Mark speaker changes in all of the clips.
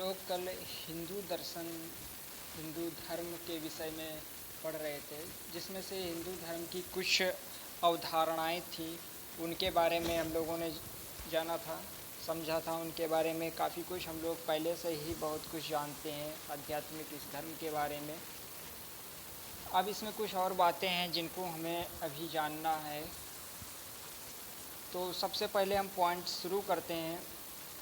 Speaker 1: लोग कल हिंदू दर्शन, हिंदू धर्म के विषय में पढ़ रहे थे, जिसमें से हिंदू धर्म की कुछ अवधारणाएं थी। उनके बारे में हम लोगों ने जाना था, समझा था। उनके बारे में काफ़ी कुछ हम लोग पहले से ही बहुत कुछ जानते हैं आध्यात्मिक इस धर्म के बारे में। अब इसमें कुछ और बातें हैं जिनको हमें अभी जानना है। तो सबसे पहले हम पॉइंट शुरू करते हैं।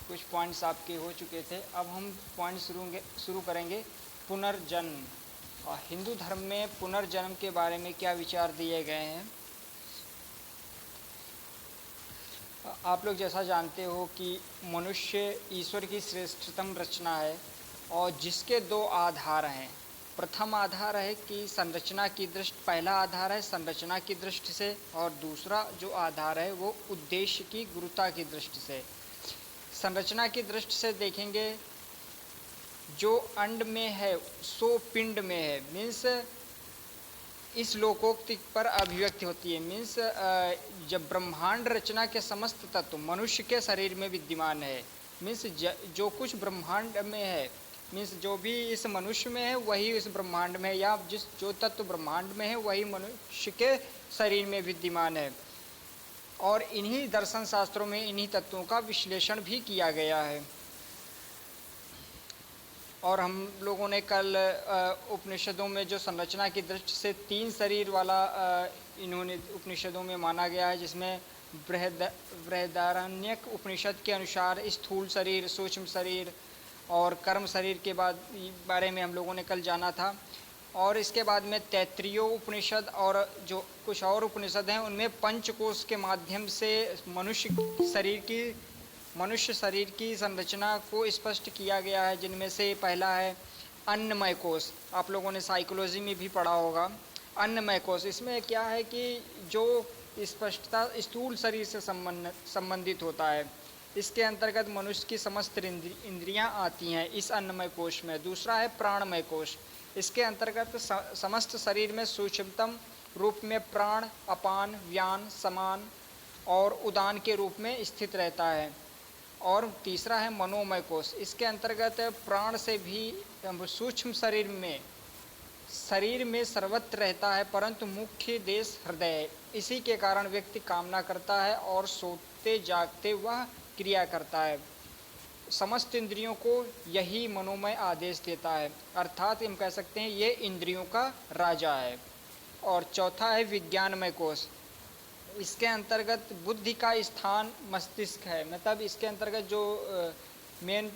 Speaker 1: कुछ पॉइंट्स आपके हो चुके थे, अब हम पॉइंट शुरू करेंगे। पुनर्जन्म। और हिंदू धर्म में पुनर्जन्म के बारे में क्या विचार दिए गए हैं। आप लोग जैसा जानते हो कि मनुष्य ईश्वर की श्रेष्ठतम रचना है और जिसके दो आधार हैं। प्रथम आधार है कि संरचना की दृष्टि, पहला आधार है संरचना की दृष्टि से, और दूसरा जो आधार है वो उद्देश्य की गुरुता की दृष्टि से। संरचना की दृष्टि से देखेंगे, जो अंड में है सो पिंड में है, मीन्स इस लोकोक्ति पर अभिव्यक्ति होती है। मीन्स जब ब्रह्मांड रचना के समस्त तत्व मनुष्य के शरीर में विद्यमान है, मीन्स जो कुछ ब्रह्मांड में है, मीन्स जो भी इस मनुष्य में है वही इस ब्रह्मांड में है, या जो तत्व ब्रह्मांड में है वही मनुष्य के शरीर में विद्यमान है। और इन्हीं दर्शन शास्त्रों में इन्हीं तत्वों का विश्लेषण भी किया गया है। और हम लोगों ने कल उपनिषदों में जो संरचना की दृष्टि से 3 शरीर वाला इन्होंने उपनिषदों में माना गया है, जिसमें बृहदारण्यक उपनिषद के अनुसार स्थूल शरीर, सूक्ष्म शरीर और कर्म शरीर के बारे में हम लोगों ने कल जाना था। और इसके बाद में तैत्तिरीय उपनिषद और जो कुछ और उपनिषद हैं उनमें पंचकोश के माध्यम से मनुष्य शरीर की संरचना को स्पष्ट किया गया है, जिनमें से पहला है अन्नमय कोश। आप लोगों ने साइकोलॉजी में भी पढ़ा होगा अन्नमय कोश। इसमें क्या है कि जो स्पष्टता स्थूल शरीर से संबंधित होता है, इसके अंतर्गत मनुष्य की समस्त इंद्रियां आती हैं इस अन्नमय कोश में। दूसरा है प्राणमय कोश। इसके अंतर्गत समस्त शरीर में सूक्ष्मतम रूप में प्राण, अपान, व्यान, समान और उदान के रूप में स्थित रहता है। और तीसरा है मनोमय कोश। इसके अंतर्गत प्राण से भी सूक्ष्म शरीर में सर्वत्र रहता है, परंतु मुख्य देश हृदय है। इसी के कारण व्यक्ति कामना करता है और सोते जागते वह क्रिया करता है। समस्त इंद्रियों को यही मनोमय आदेश देता है, अर्थात हम कह सकते हैं ये इंद्रियों का राजा है। और चौथा है विज्ञानमय कोश। इसके अंतर्गत बुद्धि का स्थान मस्तिष्क है, मतलब इसके अंतर्गत जो मेन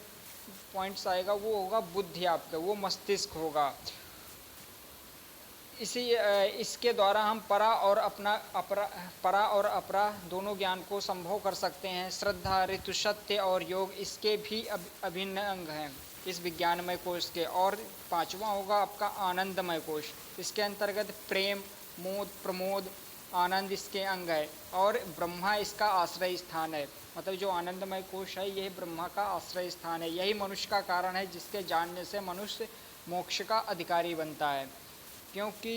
Speaker 1: पॉइंट्स आएगा वो होगा बुद्धि, आपका वो मस्तिष्क होगा। इसके द्वारा हम परा और अपरा दोनों ज्ञान को संभव कर सकते हैं। श्रद्धा, ऋतु, सत्य और योग इसके भी अभिन्न अंग हैं इस विज्ञानमय कोश के। और पांचवा होगा आपका आनंदमय कोश। इसके अंतर्गत प्रेम, मोद, प्रमोद, आनंद इसके अंग है। और ब्रह्मा इसका आश्रय स्थान है, मतलब जो आनंदमय कोश है यह ब्रह्मा का आश्रय स्थान है। यही मनुष्य का कारण है जिसके जानने से मनुष्य मोक्ष का अधिकारी बनता है, क्योंकि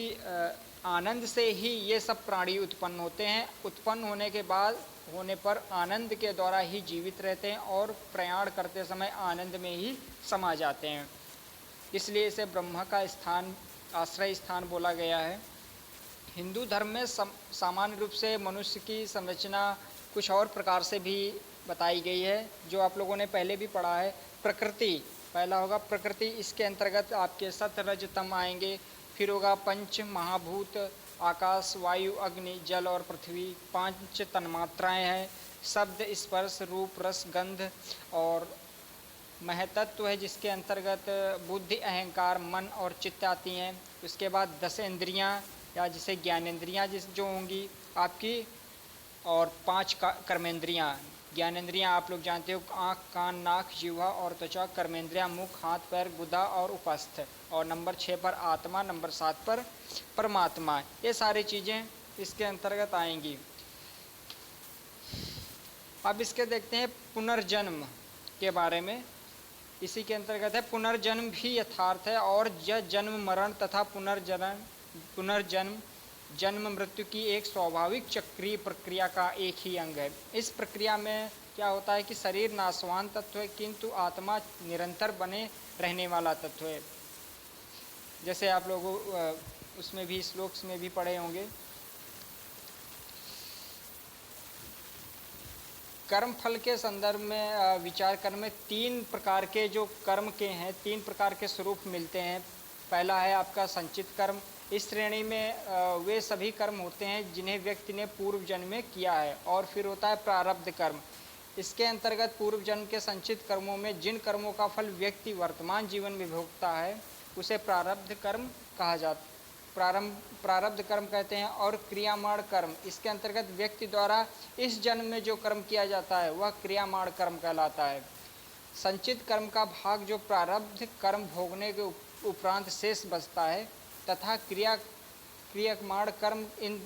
Speaker 1: आनंद से ही ये सब प्राणी उत्पन्न होते हैं। उत्पन्न होने पर आनंद के द्वारा ही जीवित रहते हैं और प्रयाण करते समय आनंद में ही समा जाते हैं। इसलिए इसे ब्रह्मा का स्थान, आश्रय स्थान बोला गया है। हिंदू धर्म में सामान्य रूप से मनुष्य की संरचना कुछ और प्रकार से भी बताई गई है, जो आप लोगों ने पहले भी पढ़ा है। प्रकृति पहला होगा प्रकृति। इसके अंतर्गत आपके सत, रज, तम आएंगे। फिर होगा पंच महाभूत, आकाश, वायु, अग्नि, जल और पृथ्वी। 5 तन्मात्राएं हैं। शब्द, स्पर्श, रूप, रस, गंध और महतत्व है, जिसके अंतर्गत बुद्धि, अहंकार, मन और चित्त आती हैं। उसके बाद 10 इंद्रियां या जिसे ज्ञानेंद्रियां जो होंगी आपकी, और 5 कर्मेंद्रियां। ज्ञानेंद्रियां आप लोग जानते हो, आँख, कान, नाक, जिह्वा और त्वचा। कर्मेंद्रियां मुख, हाथ, पैर, गुदा और उपस्थ। और नंबर 6 पर आत्मा, नंबर 7 पर परमात्मा। ये सारी चीज़ें इसके अंतर्गत आएंगी। अब इसके देखते हैं पुनर्जन्म के बारे में। इसी के अंतर्गत है पुनर्जन्म भी यथार्थ है, और यह जन्म, मरण तथा पुनर्जन्म जन्म मृत्यु की एक स्वाभाविक चक्रीय प्रक्रिया का एक ही अंग है। इस प्रक्रिया में क्या होता है कि शरीर नाशवान तत्व है किंतु आत्मा निरंतर बने रहने वाला तत्व है। जैसे आप लोगों उसमें भी श्लोक में भी पढ़े होंगे, कर्म फल के संदर्भ में विचार करने में 3 प्रकार के जो कर्म के हैं, 3 प्रकार के स्वरूप मिलते हैं। पहला है आपका संचित कर्म। इस श्रेणी में वे सभी कर्म होते हैं जिन्हें व्यक्ति ने पूर्व जन्म में किया है। और फिर होता है प्रारब्ध कर्म। इसके अंतर्गत पूर्व जन्म के संचित कर्मों में जिन कर्मों का फल व्यक्ति वर्तमान जीवन में भोगता है उसे प्रारब्ध कर्म कहा जाता प्रारब्ध कर्म कहते हैं। और क्रियामाण कर्म, इसके अंतर्गत व्यक्ति द्वारा इस जन्म में जो कर्म किया जाता है वह क्रियामाण कर्म कहलाता है। संचित कर्म का भाग जो प्रारब्ध कर्म भोगने के उपरांत शेष बचता है तथा क्रियामाण कर्म इन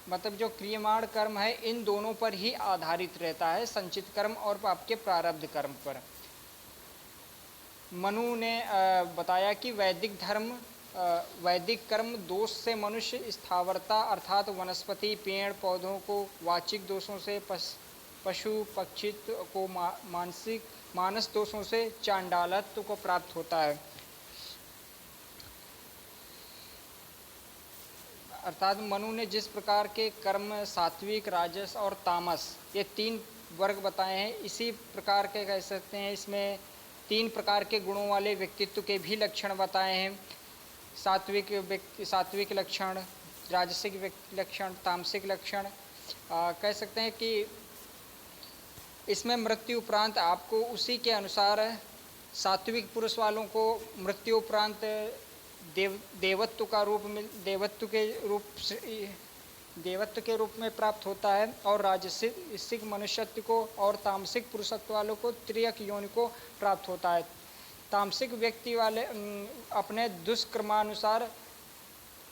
Speaker 1: मतलब जो क्रियामाण कर्म है इन दोनों पर ही आधारित रहता है, संचित कर्म और आपके प्रारब्ध कर्म पर। मनु ने बताया कि वैदिक कर्म दोष से मनुष्य स्थावरता अर्थात वनस्पति पेड़ पौधों को, वाचिक दोषों से पशु पक्षित्व को, मानस दोषों से चांडालत्व को प्राप्त होता है। अर्थात मनु ने जिस प्रकार के कर्म सात्विक, राजस और तामस ये 3 वर्ग बताए हैं, इसी प्रकार के कह सकते हैं इसमें 3 प्रकार के गुणों वाले व्यक्तित्व के भी लक्षण बताए हैं। सात्विक लक्षण, राजसिक लक्षण, तामसिक लक्षण। कह सकते हैं कि इसमें मृत्यु उपरांत आपको उसी के अनुसार सात्विक पुरुष वालों को मृत्यु उपरांत देवत्व के रूप में प्राप्त होता है। और राजसिक मनुष्यत्व को और तामसिक पुरुषत्व वालों को त्रियक योनि को प्राप्त होता है। तामसिक व्यक्ति वाले अपने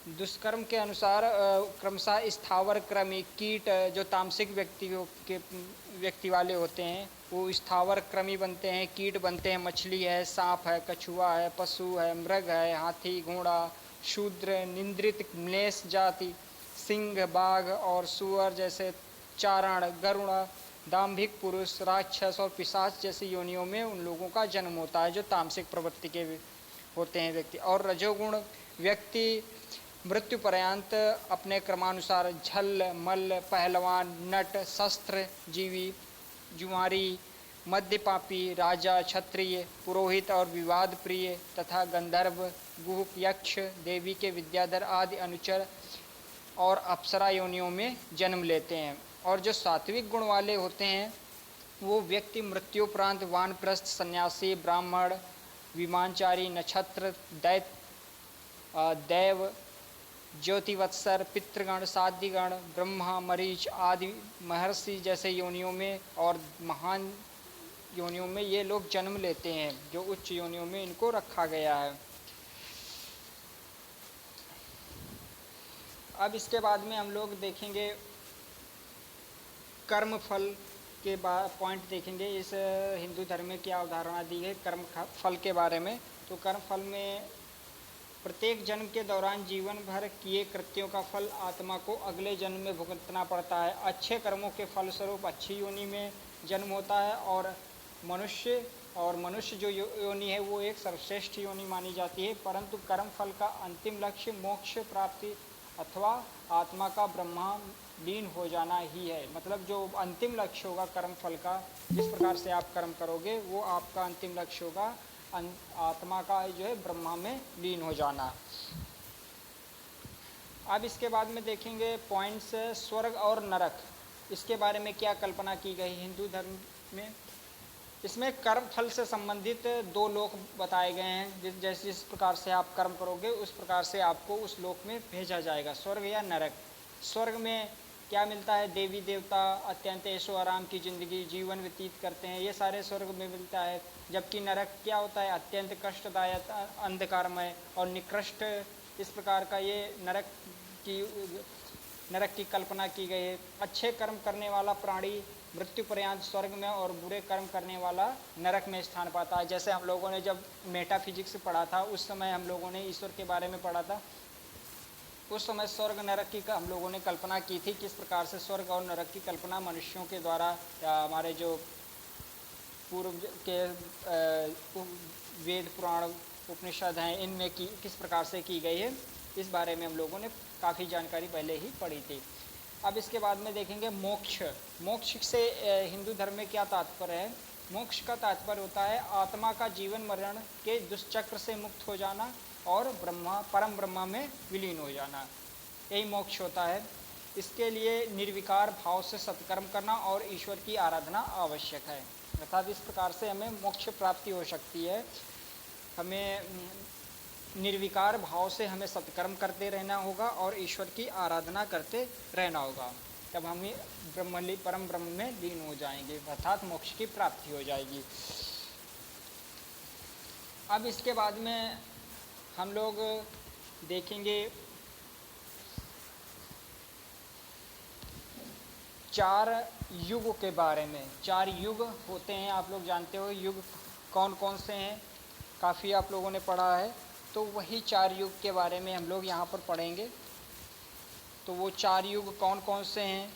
Speaker 1: दुष्कर्म के अनुसार क्रमशः स्थावर क्रमी कीट, जो तामसिक व्यक्ति वाले होते हैं वो स्थावर क्रमी बनते हैं, कीट बनते हैं, मछली है, सांप है, कछुआ है, पशु है, मृग है, हाथी, घोड़ा, शूद्र, निंद्रित म्लेच्छ जाति, सिंह, बाघ और सुअर जैसे चारण, गरुड़, दाम्भिक पुरुष, राक्षस और पिशाच जैसी योनियों में उन लोगों का जन्म होता है जो तामसिक प्रवृत्ति के होते हैं व्यक्ति। और रजोगुण व्यक्ति मृत्यु पर्यंत अपने क्रमानुसार झल्ल, मल्ल, पहलवान, नट, शस्त्र जीवी, जुआरी, मध्यपापी, राजा, क्षत्रिय, पुरोहित और विवाद प्रिय तथा गंधर्व, गुह, यक्ष, देवी के विद्याधर आदि अनुचर और अप्सरा योनियों में जन्म लेते हैं। और जो सात्विक गुण वाले होते हैं वो व्यक्ति मृत्युपरांत वानप्रस्थ, सन्यासी, ब्राह्मण, विमानचारी, नक्षत्र, दैव, ज्योतिवत्सर, पितृगण, साध्यगण, ब्रह्मा, मरीच आदि महर्षि जैसे योनियों में और महान योनियों में ये लोग जन्म लेते हैं, जो उच्च योनियों में इनको रखा गया है। अब इसके बाद में हम लोग देखेंगे कर्म फल के पॉइंट देखेंगे। इस हिंदू धर्म में क्या अवधारणा दी है कर्म फल के बारे में। तो कर्म फल में प्रत्येक जन्म के दौरान जीवन भर किए कृत्यों का फल आत्मा को अगले जन्म में भुगतना पड़ता है। अच्छे कर्मों के फलस्वरूप अच्छी योनि में जन्म होता है और मनुष्य जो योनि है वो एक सर्वश्रेष्ठ योनि मानी जाती है। परंतु कर्म फल का अंतिम लक्ष्य मोक्ष प्राप्ति अथवा आत्मा का ब्रह्मा लीन हो जाना ही है। मतलब जो अंतिम लक्ष्य होगा कर्म फल का, जिस प्रकार से आप कर्म करोगे वो आपका अंतिम लक्ष्य होगा आत्मा का जो है ब्रह्मा में लीन हो जाना। अब इसके बाद में देखेंगे पॉइंट्स स्वर्ग और नरक, इसके बारे में क्या कल्पना की गई हिंदू धर्म में। इसमें कर्म फल से संबंधित 2 लोक बताए गए हैं। जिस प्रकार से आप कर्म करोगे उस प्रकार से आपको उस लोक में भेजा जाएगा, स्वर्ग या नरक। स्वर्ग में क्या मिलता है, देवी देवता अत्यंत ऐशो आराम की ज़िंदगी जीवन व्यतीत करते हैं, ये सारे स्वर्ग में मिलता है। जबकि नरक क्या होता है, अत्यंत कष्टदायक, अंधकारमय और निकृष्ट। इस प्रकार का ये नरक की कल्पना की गई है। अच्छे कर्म करने वाला प्राणी मृत्यु पर्यंत स्वर्ग में और बुरे कर्म करने वाला नरक में स्थान पाता है। जैसे हम लोगों ने जब मेटाफिजिक्स पढ़ा था उस समय हम लोगों ने ईश्वर के बारे में पढ़ा था उस समय स्वर्ग नरक की हम लोगों ने कल्पना की थी, किस प्रकार से स्वर्ग और नरक की कल्पना मनुष्यों के द्वारा या हमारे जो पूर्व के वेद पुराण उपनिषद हैं इनमें किस प्रकार से की गई है, इस बारे में हम लोगों ने काफ़ी जानकारी पहले ही पढ़ी थी। अब इसके बाद में देखेंगे मोक्ष। मोक्ष से हिंदू धर्म में क्या तात्पर्य है? मोक्ष का तात्पर्य होता है आत्मा का जीवन मरण के दुष्चक्र से मुक्त हो जाना और परम ब्रह्मा में विलीन हो जाना, यही मोक्ष होता है। इसके लिए निर्विकार भाव से सत्कर्म करना और ईश्वर की आराधना आवश्यक है। अर्थात इस प्रकार से हमें मोक्ष प्राप्ति हो सकती है। हमें निर्विकार भाव से हमें सत्कर्म करते रहना होगा और ईश्वर की आराधना करते रहना होगा, तब हम परम ब्रह्म में लीन हो जाएंगे, अर्थात मोक्ष की प्राप्ति हो जाएगी। अब इसके बाद में हम लोग देखेंगे 4 युग के बारे में। 4 युग होते हैं, आप लोग जानते हो युग कौन कौन से हैं, काफ़ी आप लोगों ने पढ़ा है। तो वही 4 युग के बारे में हम लोग यहाँ पर पढ़ेंगे। तो वो 4 युग कौन कौन से हैं?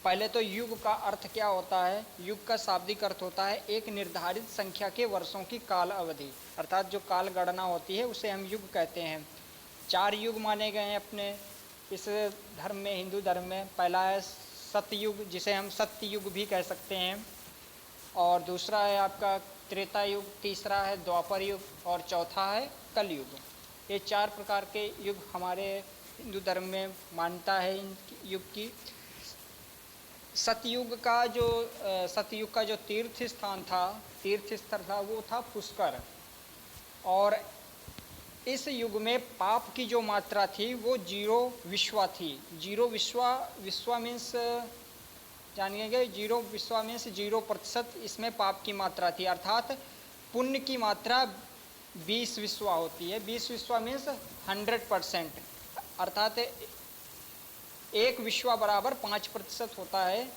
Speaker 1: पहले तो युग का अर्थ क्या होता है? युग का शाब्दिक अर्थ होता है एक निर्धारित संख्या के वर्षों की काल अवधि, अर्थात जो काल गणना होती है उसे हम युग कहते हैं। 4 युग माने गए हैं अपने इस धर्म में, हिंदू धर्म में। पहला है सतयुग, जिसे हम सत्य युग भी कह सकते हैं, और दूसरा है आपका त्रेता युग, तीसरा है द्वापर युग और चौथा है कलयुग। ये 4 प्रकार के युग हमारे हिंदू धर्म में मान्यता है इन युग की। सतयुग का जो तीर्थ स्थल था वो था पुष्कर, और इस युग में पाप की जो मात्रा थी वो 0 विश्वा थी। 0 विश्वा मीन्स जानिएगा, 0 विश्वा मीन्स 0% इसमें पाप की मात्रा थी, अर्थात पुण्य की मात्रा 20 विश्वा होती है। 20 विश्वा मीन्स 100%, अर्थात 1 विश्वा बराबर 5% होता है,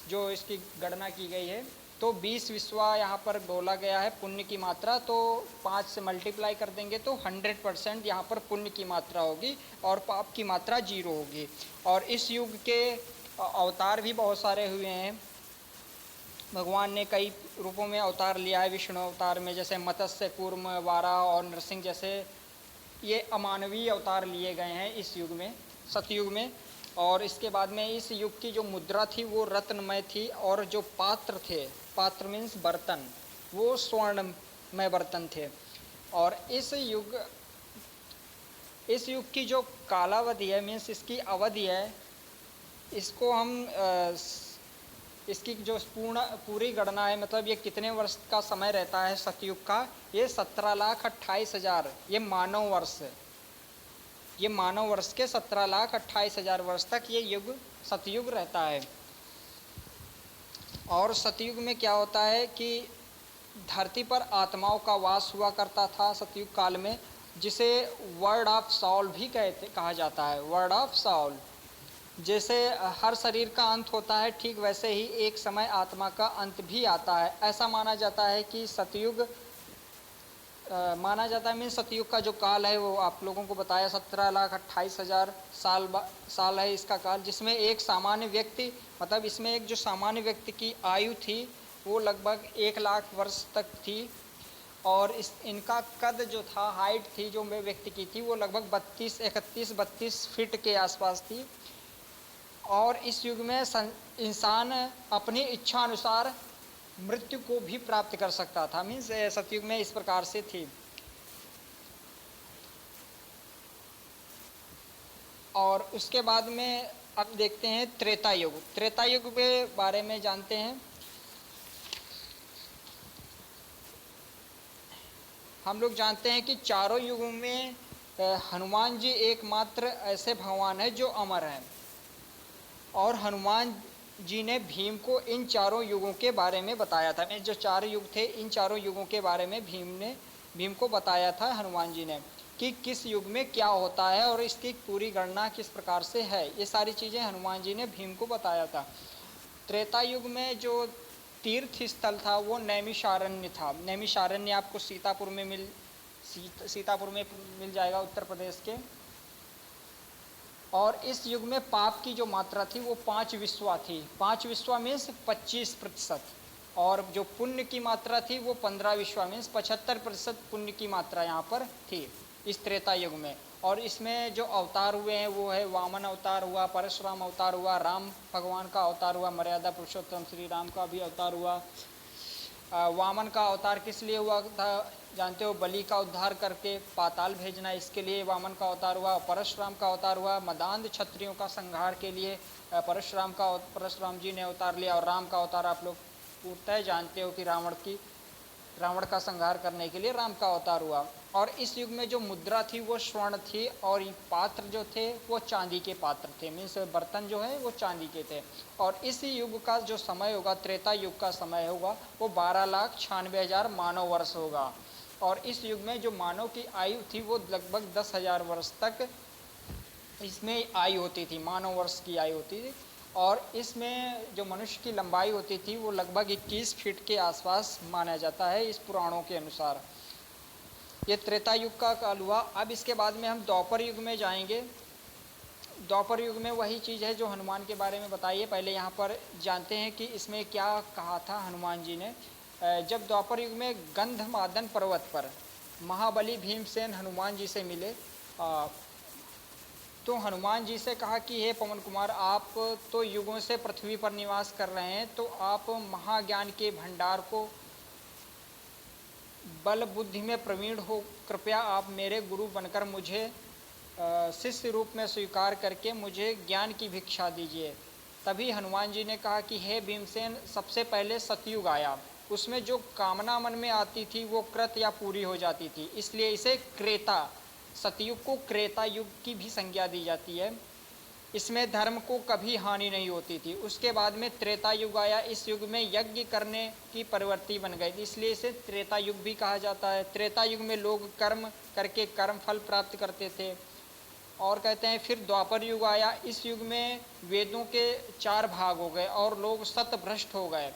Speaker 1: जो इसकी गणना की गई है। तो 20 विश्वा यहाँ पर बोला गया है पुण्य की मात्रा, तो 5 से मल्टीप्लाई कर देंगे तो 100% यहाँ पर पुण्य की मात्रा होगी और पाप की मात्रा 0 होगी। और इस युग के अवतार भी बहुत सारे हुए हैं। भगवान ने कई रूपों में अवतार लिया है विष्णु अवतार में, जैसे मत्स्य, कूर्म, वाराह और नरसिंह जैसे ये अमानवीय अवतार लिए गए हैं इस युग में, सतयुग में। और इसके बाद में इस युग की जो मुद्रा थी वो रत्नमय थी, और जो पात्र थे, पात्र मीन्स बर्तन, वो स्वर्णमय बर्तन थे। और इस युग की जो कालावधि है, मीन्स इसकी अवधि है, इसको हम इसकी जो पूरी गणना है, मतलब ये कितने वर्ष का समय रहता है सतयुग का, ये 17,28,000 ये मानव वर्ष के 17,28,000 वर्ष तक ये युग सतयुग रहता है। और सतयुग में क्या होता है कि धरती पर आत्माओं का वास हुआ करता था सतयुग काल में, जिसे वर्ड ऑफ साउल भी कहा जाता है। वर्ड ऑफ साउल, जैसे हर शरीर का अंत होता है, ठीक वैसे ही एक समय आत्मा का अंत भी आता है। ऐसा माना जाता है कि सतयुग मीन सतयुग का जो काल है वो आप लोगों को बताया 17,28,000 साल है इसका काल, जिसमें एक सामान्य व्यक्ति, मतलब इसमें एक जो सामान्य व्यक्ति की आयु थी वो लगभग 1,00,000 वर्ष तक थी। और इनका कद जो था, हाइट थी जो व्यक्ति की थी, वो लगभग 32 फीट के आसपास थी। और इस युग में इंसान अपनी इच्छा अनुसार मृत्यु को भी प्राप्त कर सकता था, मीन्स सतयुग में इस प्रकार से थी। और उसके बाद में अब देखते हैं त्रेता युग। त्रेता युग के बारे में जानते हैं। हम लोग जानते हैं कि चारों युगों में हनुमान जी एकमात्र ऐसे भगवान हैं जो अमर हैं, और हनुमान जी ने भीम को इन चारों युगों के बारे में बताया था। जो 4 युग थे, इन चारों युगों के बारे में भीम को बताया था हनुमान जी ने, कि किस युग में क्या होता है और इसकी पूरी गणना किस प्रकार से है। ये सारी चीज़ें हनुमान जी ने भीम को बताया था। त्रेता युग में जो तीर्थ स्थल था वो नैमिषारण्य था। नैमिषारण्य आपको सीतापुर में मिल जाएगा, उत्तर प्रदेश के। और इस युग में पाप की जो मात्रा थी वो 5 विश्वा थी। 5 विश्वा मीन्स 25%। और जो पुण्य की मात्रा थी वो 15 विश्वा मीन्स 75% पुण्य की मात्रा यहाँ पर थी इस त्रेता युग में। और इसमें जो अवतार हुए हैं वो है वामन अवतार हुआ, परशुराम अवतार हुआ, राम भगवान का अवतार हुआ, मर्यादा पुरुषोत्तम श्री राम का भी अवतार हुआ। वामन का अवतार किस लिए हुआ था जानते हो? बलि का उद्धार करके पाताल भेजना, इसके लिए वामन का अवतार हुआ। परशुराम का अवतार हुआ मदांध क्षत्रियों का संहार के लिए, परशुराम जी ने अवतार लिया। और राम का अवतार आप लोग पूर्णतः जानते हो कि रावण का संहार करने के लिए राम का अवतार हुआ। और इस युग में जो मुद्रा थी वो स्वर्ण थी और पात्र जो थे वो चांदी के पात्र थे, मीन्स बर्तन जो है वो चांदी के थे। और इस युग का जो समय होगा, त्रेता युग का समय होगा, वो 12,96,000 मानव वर्ष होगा। और इस युग में जो मानव की आयु थी वो लगभग 10,000 वर्ष तक इसमें आयु होती थी, मानव वर्ष की आयु होती थी। और इसमें जो मनुष्य की लंबाई होती थी वो लगभग 21 फीट के आसपास माना जाता है इस पुराणों के अनुसार। ये त्रेता युग का काल हुआ। अब इसके बाद में हम द्वापर युग में जाएंगे। द्वापर युग में वही चीज़ है जो हनुमान के बारे में बताइए। पहले यहाँ पर जानते हैं कि इसमें क्या कहा था हनुमान जी ने। जब द्वापर युग में गंधमादन पर्वत पर महाबली भीमसेन हनुमान जी से मिले, तो हनुमान जी से कहा कि हे पवन कुमार, आप तो युगों से पृथ्वी पर निवास कर रहे हैं, तो आप महाज्ञान के भंडार को बल बुद्धि में प्रवीण हो, कृपया आप मेरे गुरु बनकर मुझे शिष्य रूप में स्वीकार करके मुझे ज्ञान की भिक्षा दीजिए। तभी हनुमान जी ने कहा कि हे भीमसेन, सबसे पहले सतयुग आया, उसमें जो कामना मन में आती थी वो कृत या पूरी हो जाती थी, इसलिए इसे क्रेता, सतयुग को क्रेता युग की भी संज्ञा दी जाती है। इसमें धर्म को कभी हानि नहीं होती थी। उसके बाद में त्रेता युग आया, इस युग में यज्ञ करने की प्रवृत्ति बन गई, इसलिए इसे त्रेता युग भी कहा जाता है। त्रेता युग में लोग कर्म करके कर्म फल प्राप्त करते थे। और कहते हैं फिर द्वापर युग आया, इस युग में वेदों के 4 भाग हो गए और लोग शतभ्रष्ट हो गए,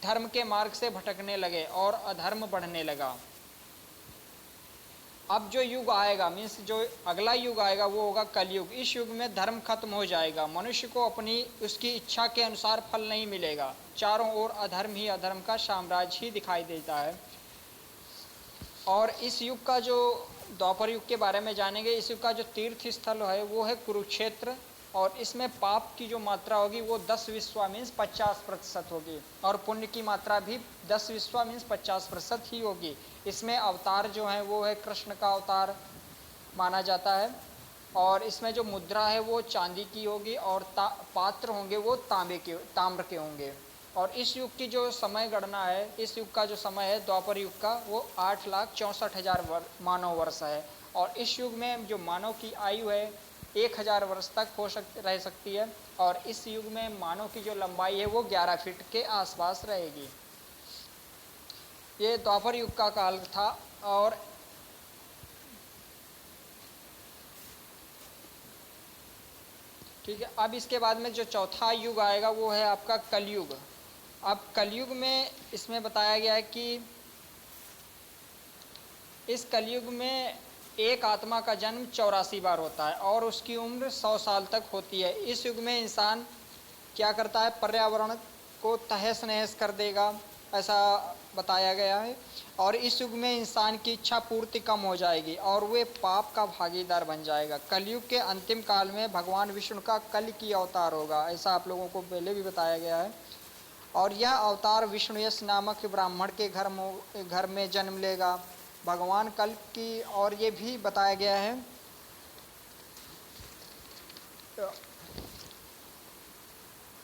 Speaker 1: धर्म के मार्ग से भटकने लगे और अधर्म बढ़ने लगा। अब जो युग आएगा, मीन्स जो अगला युग आएगा वो होगा कलयुग। इस युग में धर्म खत्म हो जाएगा, मनुष्य को अपनी उसकी इच्छा के अनुसार फल नहीं मिलेगा, चारों ओर अधर्म ही अधर्म का साम्राज्य ही दिखाई देता है। और इस युग का जो द्वापर युग के बारे में जानेंगे, इस युग का जो तीर्थ स्थल है वो है कुरुक्षेत्र। और इसमें पाप की जो मात्रा होगी वो 10 विश्वा मीन्स 50% होगी, और पुण्य की मात्रा भी 10 विश्वा मीन्स 50% ही होगी। इसमें अवतार जो है वो है कृष्ण का अवतार माना जाता है। और इसमें जो मुद्रा है वो चांदी की होगी और पात्र होंगे वो ताम्र के होंगे। और इस युग की जो समय गणना है, इस युग का जो समय है द्वापर युग का, वो 8,64,000 मानव वर्ष है। और इस युग में जो मानव की आयु है 1,000 वर्ष तक रह सकती है। और इस युग में मानव की जो लंबाई है वो 11 फीट के आसपास रहेगी। ये द्वापर युग का काल था। और ठीक है, अब इसके बाद में जो चौथा युग आएगा वो है आपका कलयुग। अब कलयुग में इसमें बताया गया है कि इस कलयुग में एक आत्मा का जन्म 84 बार होता है और उसकी उम्र 100 साल तक होती है। इस युग में इंसान क्या करता है, पर्यावरण को तहस नहस कर देगा, ऐसा बताया गया है। और इस युग में इंसान की इच्छा पूर्ति कम हो जाएगी और वे पाप का भागीदार बन जाएगा। कलयुग के अंतिम काल में भगवान विष्णु का कल की अवतार होगा, ऐसा आप लोगों को पहले भी बताया गया है। और यह अवतार विष्णुयश नामक ब्राह्मण के घर में जन्म लेगा। भगवान कल की, और ये भी बताया गया है,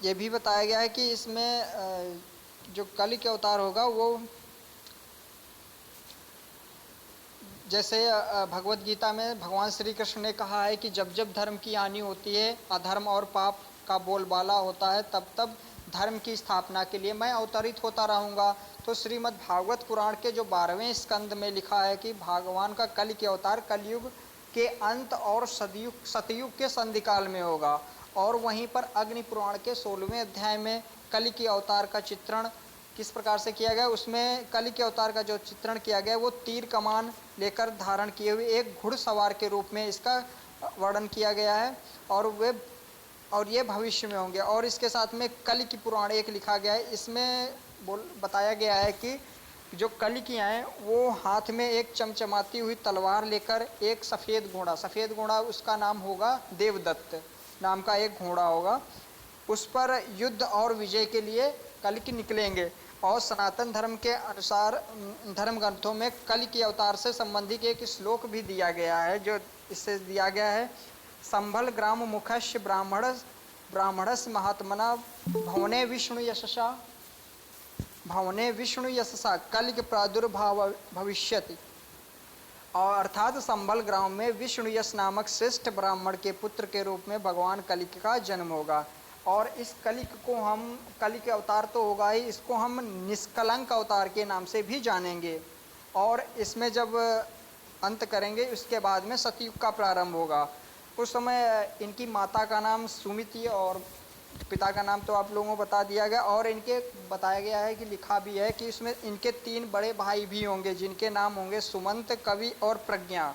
Speaker 1: ये भी बताया गया है कि इसमें जो कल के अवतार होगा वो जैसे भगवत गीता में भगवान श्री कृष्ण ने कहा है कि जब जब धर्म की हानि होती है, अधर्म और पाप का बोलबाला होता है, तब तब धर्म की स्थापना के लिए मैं अवतरित होता रहूँगा। तो श्रीमद् भागवत पुराण के जो 12वें स्कंद में लिखा है कि भगवान का कल के अवतार कलयुग के अंत और सतयुग के संधिकाल में होगा। और वहीं पर अग्नि पुराण के 16वें अध्याय में कल के अवतार का चित्रण किस प्रकार से किया गया, उसमें कल के अवतार का जो चित्रण किया गया वो तीर कमान लेकर धारण किए हुए एक घुड़सवार के रूप में इसका वर्णन किया गया है, और ये भविष्य में होंगे। और इसके साथ में कलि की पुराण एक लिखा गया है, इसमें बताया गया है कि जो कलिकियाँ हैं वो हाथ में एक चमचमाती हुई तलवार लेकर एक सफ़ेद घोड़ा उसका नाम होगा देवदत्त नाम का एक घोड़ा होगा, उस पर युद्ध और विजय के लिए कल्कि निकलेंगे। और सनातन धर्म के अनुसार धर्म ग्रंथों में कल के अवतार से संबंधित एक श्लोक भी दिया गया है, जो इससे दिया गया है, संभल ग्राम मुखस्य ब्राह्मणस महात्मना भवने विष्णु यशसा कलिक प्रादुर्भाव भविष्यति। और अर्थात संभल ग्राम में विष्णु यश नामक श्रेष्ठ ब्राह्मण के पुत्र के रूप में भगवान कलिक का जन्म होगा। और इस कलिक को हम, कलिक अवतार तो होगा ही, इसको हम निष्कलंक अवतार के नाम से भी जानेंगे। और इसमें जब अंत करेंगे उसके बाद में सतयुग का प्रारंभ होगा। उस समय इनकी माता का नाम सुमिति और पिता का नाम तो आप लोगों को बता दिया गया। और इनके बताया गया है कि लिखा भी है कि इसमें इनके 3 बड़े भाई भी होंगे, जिनके नाम होंगे सुमंत, कवि और प्रज्ञा।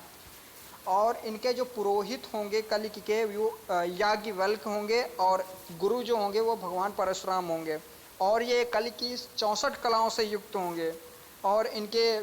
Speaker 1: और इनके जो पुरोहित होंगे कलिक के वो याज्ञवल्क होंगे, और गुरु जो होंगे वो भगवान परशुराम होंगे। और ये कलिक की 64 कलाओं से युक्त होंगे। और इनके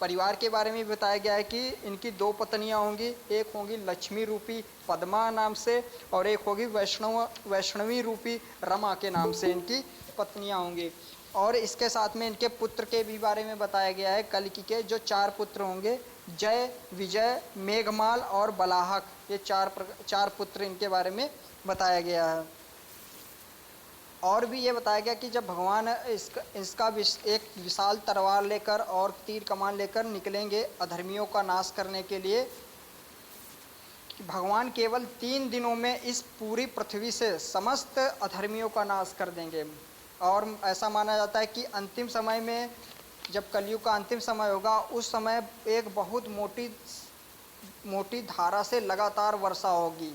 Speaker 1: परिवार के बारे में बताया गया है कि इनकी 2 पत्नियां होंगी, एक होंगी लक्ष्मी रूपी पद्मा नाम से, और एक होगी वैष्णवी रूपी रमा के नाम से इनकी पत्नियां होंगी। और इसके साथ में इनके पुत्र के भी बारे में बताया गया है, कलिकी के जो 4 पुत्र होंगे, जय, विजय, मेघमाल और बलाहक, ये 4 पुत्र इनके बारे में बताया गया है। और भी ये बताया गया कि जब भगवान इसका एक विशाल तलवार लेकर और तीर कमान लेकर निकलेंगे अधर्मियों का नाश करने के लिए, कि भगवान केवल 3 दिनों में इस पूरी पृथ्वी से समस्त अधर्मियों का नाश कर देंगे। और ऐसा माना जाता है कि अंतिम समय में, जब कलयुग का अंतिम समय होगा, उस समय एक बहुत मोटी धारा से लगातार वर्षा होगी,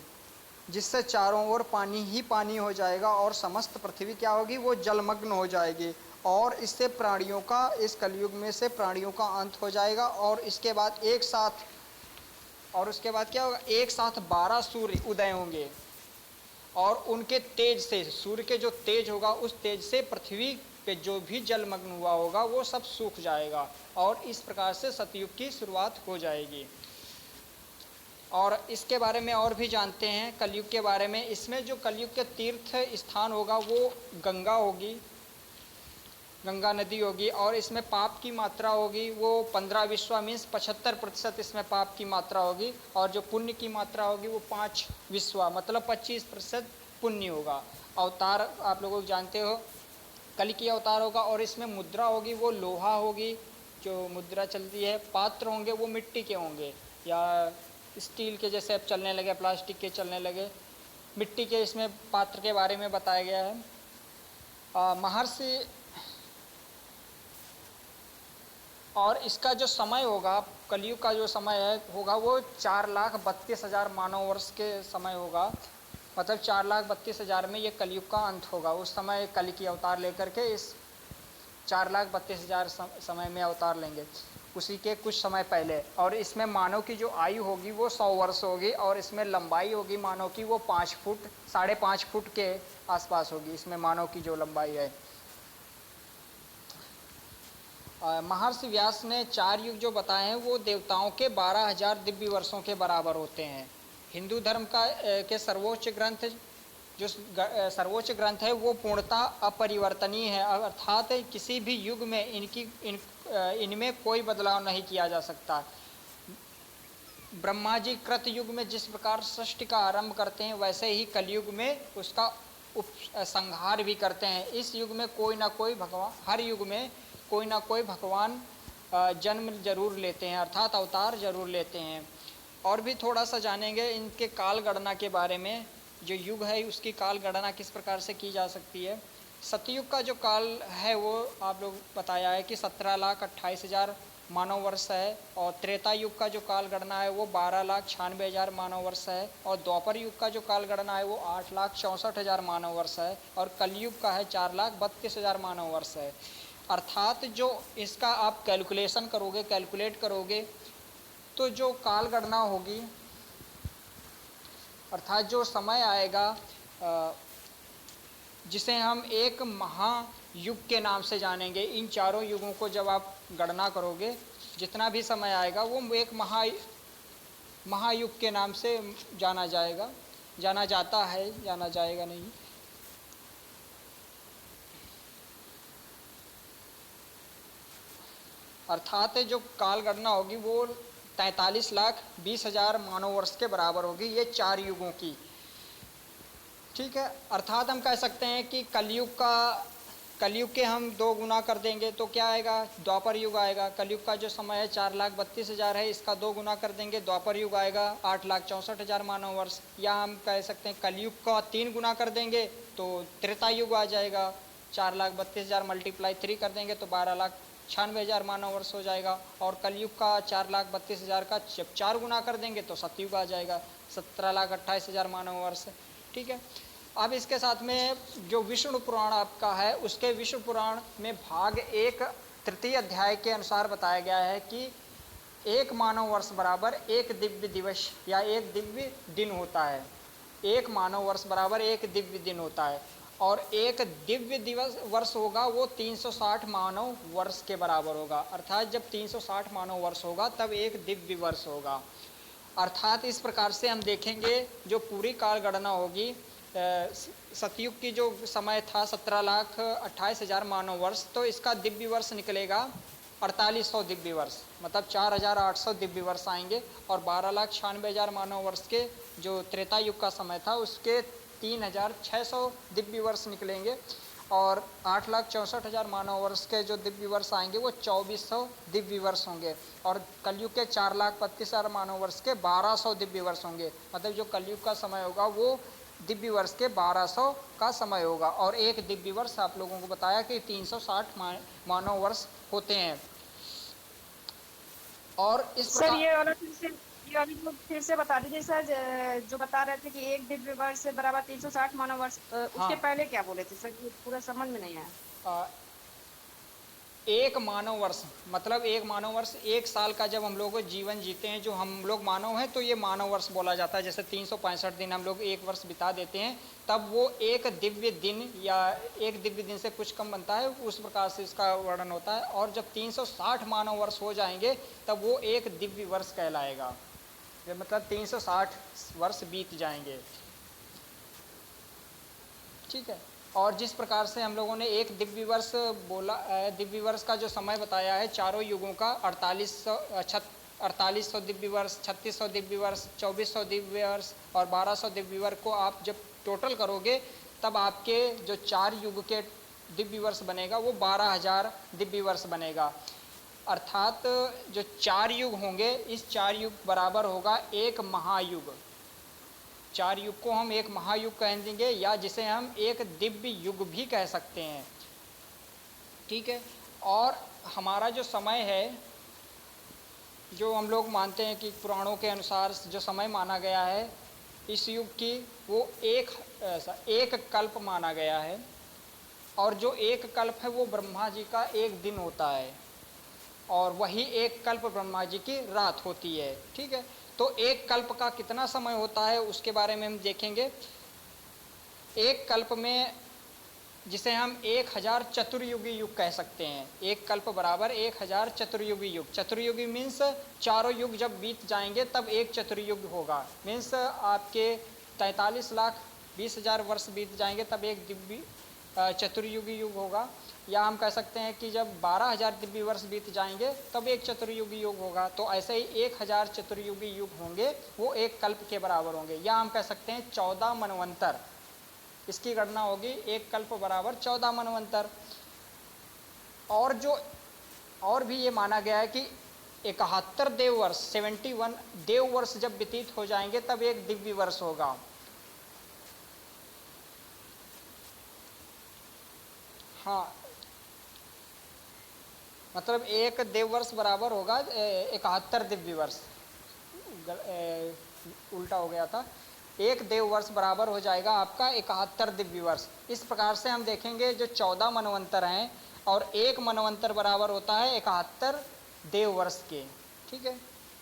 Speaker 1: जिससे चारों ओर पानी ही पानी हो जाएगा और समस्त पृथ्वी क्या होगी, वो जलमग्न हो जाएगी। और इससे प्राणियों का, इस कलयुग में से प्राणियों का अंत हो जाएगा। और इसके बाद उसके बाद क्या होगा, एक साथ 12 सूर्य उदय होंगे, और उनके तेज से, सूर्य के जो तेज होगा उस तेज से पृथ्वी पे जो भी जलमग्न हुआ होगा वो सब सूख जाएगा। और इस प्रकार से सतयुग की शुरुआत हो जाएगी। और इसके बारे में और भी जानते हैं कलयुग के बारे में। इसमें जो कलयुग के तीर्थ स्थान होगा वो गंगा होगी, गंगा नदी होगी। और इसमें पाप की मात्रा होगी वो 15 विश्वा मीन्स 75% इसमें पाप की मात्रा होगी। और जो पुण्य की मात्रा होगी वो 5 विश्वा मतलब 25% पुण्य होगा। अवतार आप लोग जानते हो कल की अवतार होगा। और इसमें मुद्रा होगी वो लोहा होगी, जो मुद्रा चलती है। पात्र होंगे वो मिट्टी के होंगे, या स्टील के जैसे अब चलने लगे, प्लास्टिक के चलने लगे, मिट्टी के इसमें पात्र के बारे में बताया गया है। महर्षि, और इसका जो समय होगा, कलयुग का जो समय होगा वो 4,32,000 मानव वर्ष के समय होगा। मतलब 4,32,000 में ये कलयुग का अंत होगा। उस समय कल की अवतार लेकर के इस 4,32,000 समय में अवतार लेंगे, उसी के कुछ समय पहले। और इसमें मानव की जो आयु होगी वो 100 वर्ष होगी। और इसमें लंबाई होगी मानव की वो 5 फुट 5.5 फुट के आसपास होगी, इसमें मानव की जो लंबाई है। महर्षि व्यास ने 4 युग जो बताए हैं वो देवताओं के 12,000 दिव्य वर्षों के बराबर होते हैं। हिंदू धर्म के सर्वोच्च ग्रंथ, जो सर्वोच्च ग्रंथ है वो पूर्णतः अपरिवर्तनीय है, अर्थात किसी भी युग में इनमें कोई बदलाव नहीं किया जा सकता। ब्रह्मा जी कृत युग में जिस प्रकार सृष्टि का आरंभ करते हैं वैसे ही कलयुग में उसका संहार भी करते हैं। इस युग में कोई ना कोई भगवान, हर युग में कोई ना कोई भगवान जन्म जरूर लेते हैं, अर्थात अवतार जरूर लेते हैं। और भी थोड़ा सा जानेंगे इनके काल गणना के बारे में। जो युग है उसकी काल गणना किस प्रकार से की जा सकती है। सतयुग का जो काल है वो आप लोग बताया है कि 17,28,000 मानव वर्ष है। और त्रेता युग का जो काल गणना है वो 12,96,000 मानव वर्ष है। और द्वापर युग का जो काल गणना है वो 8,64,000 मानव वर्ष है। और कलयुग का है 4,32,000 मानव वर्ष है। अर्थात जो इसका आप कैलकुलेट करोगे तो जो काल गणना होगी अर्थात जो समय आएगा जिसे हम एक महायुग के नाम से जानेंगे। इन चारों युगों को जब आप गणना करोगे, जितना भी समय आएगा वो एक महायुग के नाम से जाना जाएगा, जाना जाता है, जाना जाएगा नहीं। अर्थात जो काल गणना होगी वो 43,20,000 मानव वर्ष के बराबर होगी, ये 4 युगों की। ठीक है, अर्थात हम कह सकते हैं कि कलयुग के हम 2 गुना कर देंगे तो क्या आएगा, द्वापर युग आएगा। कलयुग का जो समय है 4,32,000 है, इसका 2 गुना कर देंगे, द्वापर युग आएगा 8,64,000 मानव वर्ष। या हम कह सकते हैं कलयुग का 3 गुना कर देंगे तो त्रेता युग आ जाएगा, 4,32,000 मल्टीप्लाई 3 कर देंगे तो 12,96,000 मानव वर्ष हो जाएगा। और कलयुग का 4,32,000 का जब 4 गुना कर देंगे तो सतयुग आ जाएगा, 17,28,000 मानव वर्ष। ठीक है, अब इसके साथ में जो विष्णु पुराण आपका है, उसके विष्णु पुराण में भाग 1 तृतीय अध्याय के अनुसार बताया गया है कि 1 मानव वर्ष बराबर 1 दिव्य दिवस या 1 दिव्य दिन होता है। 1 मानव वर्ष बराबर 1 दिव्य दिन होता है, और 1 दिव्य वर्ष होगा वो 360 मानव वर्ष के बराबर होगा। अर्थात जब 360 मानव वर्ष होगा तब 1 दिव्य वर्ष होगा। अर्थात इस प्रकार से हम देखेंगे जो पूरी काल गणना होगी, सतयुग की जो समय था 17,28,000 मानव वर्ष, तो इसका दिव्य वर्ष निकलेगा 4,800 दिव्य वर्ष, मतलब 4,800 दिव्य वर्ष आएंगे। और 12,96,000 मानव वर्ष के जो त्रेता युग का समय था उसके 3,600 दिव्य वर्ष निकलेंगे। और 8,64,000 मानव वर्ष के जो दिव्य वर्ष आएंगे वो 2,400 दिव्य वर्ष होंगे। और कलयुग के 4,32,000 मानव वर्ष के 1,200 दिव्य वर्ष होंगे। मतलब जो कलयुग का समय होगा वो दिव्य वर्ष के 1,200 का समय होगा। और 1 दिव्य वर्ष आप लोगों को बताया कि 360 मानव वर्ष होते हैं। और इस
Speaker 2: सर ये वाला फिर से बता दीजिए सर, जो बता रहे थे कि 1 दिव्य वर्ष बराबर 360 मानव वर्ष, उसके पहले क्या बोले थे सर, ये पूरा समझ में नहीं आया।
Speaker 1: 1 मानव वर्ष मतलब 1 मानव वर्ष 1 साल का जब हम लोग जीवन जीते हैं, जो हम लोग मानव हैं, तो ये मानव वर्ष बोला जाता है। जैसे 365 दिन हम लोग 1 वर्ष बिता देते हैं, तब वो 1 दिव्य दिन या 1 दिव्य दिन से कुछ कम बनता है, उस प्रकार से इसका वर्णन होता है। और जब 360 मानव वर्ष हो जाएंगे तब वो 1 दिव्य वर्ष कहलाएगा, मतलब 360 वर्ष बीत जाएंगे। ठीक है, और जिस प्रकार से हम लोगों ने 1 दिव्य वर्ष बोला, दिव्य वर्ष का जो समय बताया है चारों युगों का 4800 दिव्य वर्ष, 3600 दिव्य वर्ष, 2400 दिव्य वर्ष और 1200 दिव्य वर्ष को आप जब टोटल करोगे तब आपके जो 4 युग के दिव्य वर्ष बनेगा वो 12,000 दिव्य वर्ष बनेगा। अर्थात जो 4 युग होंगे, इस 4 युग बराबर होगा 1 महायुग। 4 युग को हम 1 महायुग कह देंगे, या जिसे हम 1 दिव्य युग भी कह सकते हैं। ठीक है, और हमारा जो समय है, जो हम लोग मानते हैं कि पुराणों के अनुसार जो समय माना गया है इस युग की, वो एक कल्प माना गया है। और जो 1 कल्प है वो ब्रह्मा जी का 1 दिन होता है, और वही 1 कल्प ब्रह्मा जी की रात होती है। ठीक है, तो 1 कल्प का कितना समय होता है उसके बारे में हम देखेंगे। 1 कल्प में, जिसे हम 1000 चतुर्युगी युग कह सकते हैं, 1 कल्प बराबर 1000 चतुर्युगी युग। चतुर्युगी मीन्स चारों युग जब बीत जाएंगे तब 1 चतुर्युग होगा। मीन्स आपके 43,20,000 वर्ष बीत जाएंगे तब 1 दिव्य चतुर्युगी युग होगा। या हम कह सकते हैं कि जब 12,000 दिव्य वर्ष बीत जाएंगे तब 1 चतुर्युगी युग होगा। तो ऐसे ही 1000 चतुर्युगी युग होंगे, वो 1 कल्प के बराबर होंगे। या हम कह सकते हैं 14 मनवंतर, इसकी गणना होगी 1 कल्प बराबर 14 मनवंतर। और भी ये माना गया है कि 71 देव वर्ष, 71 देव वर्ष जब व्यतीत हो जाएंगे तब 1 दिव्य वर्ष होगा। हाँ, मतलब 1 देव वर्ष बराबर होगा 71 दिव्य वर्ष, उल्टा हो गया था। 1 देव वर्ष बराबर हो जाएगा आपका 71 दिव्य वर्ष। इस प्रकार से हम देखेंगे जो 14 मनवंतर हैं, और 1 मनवंतर बराबर होता है 71 देव वर्ष के। ठीक है,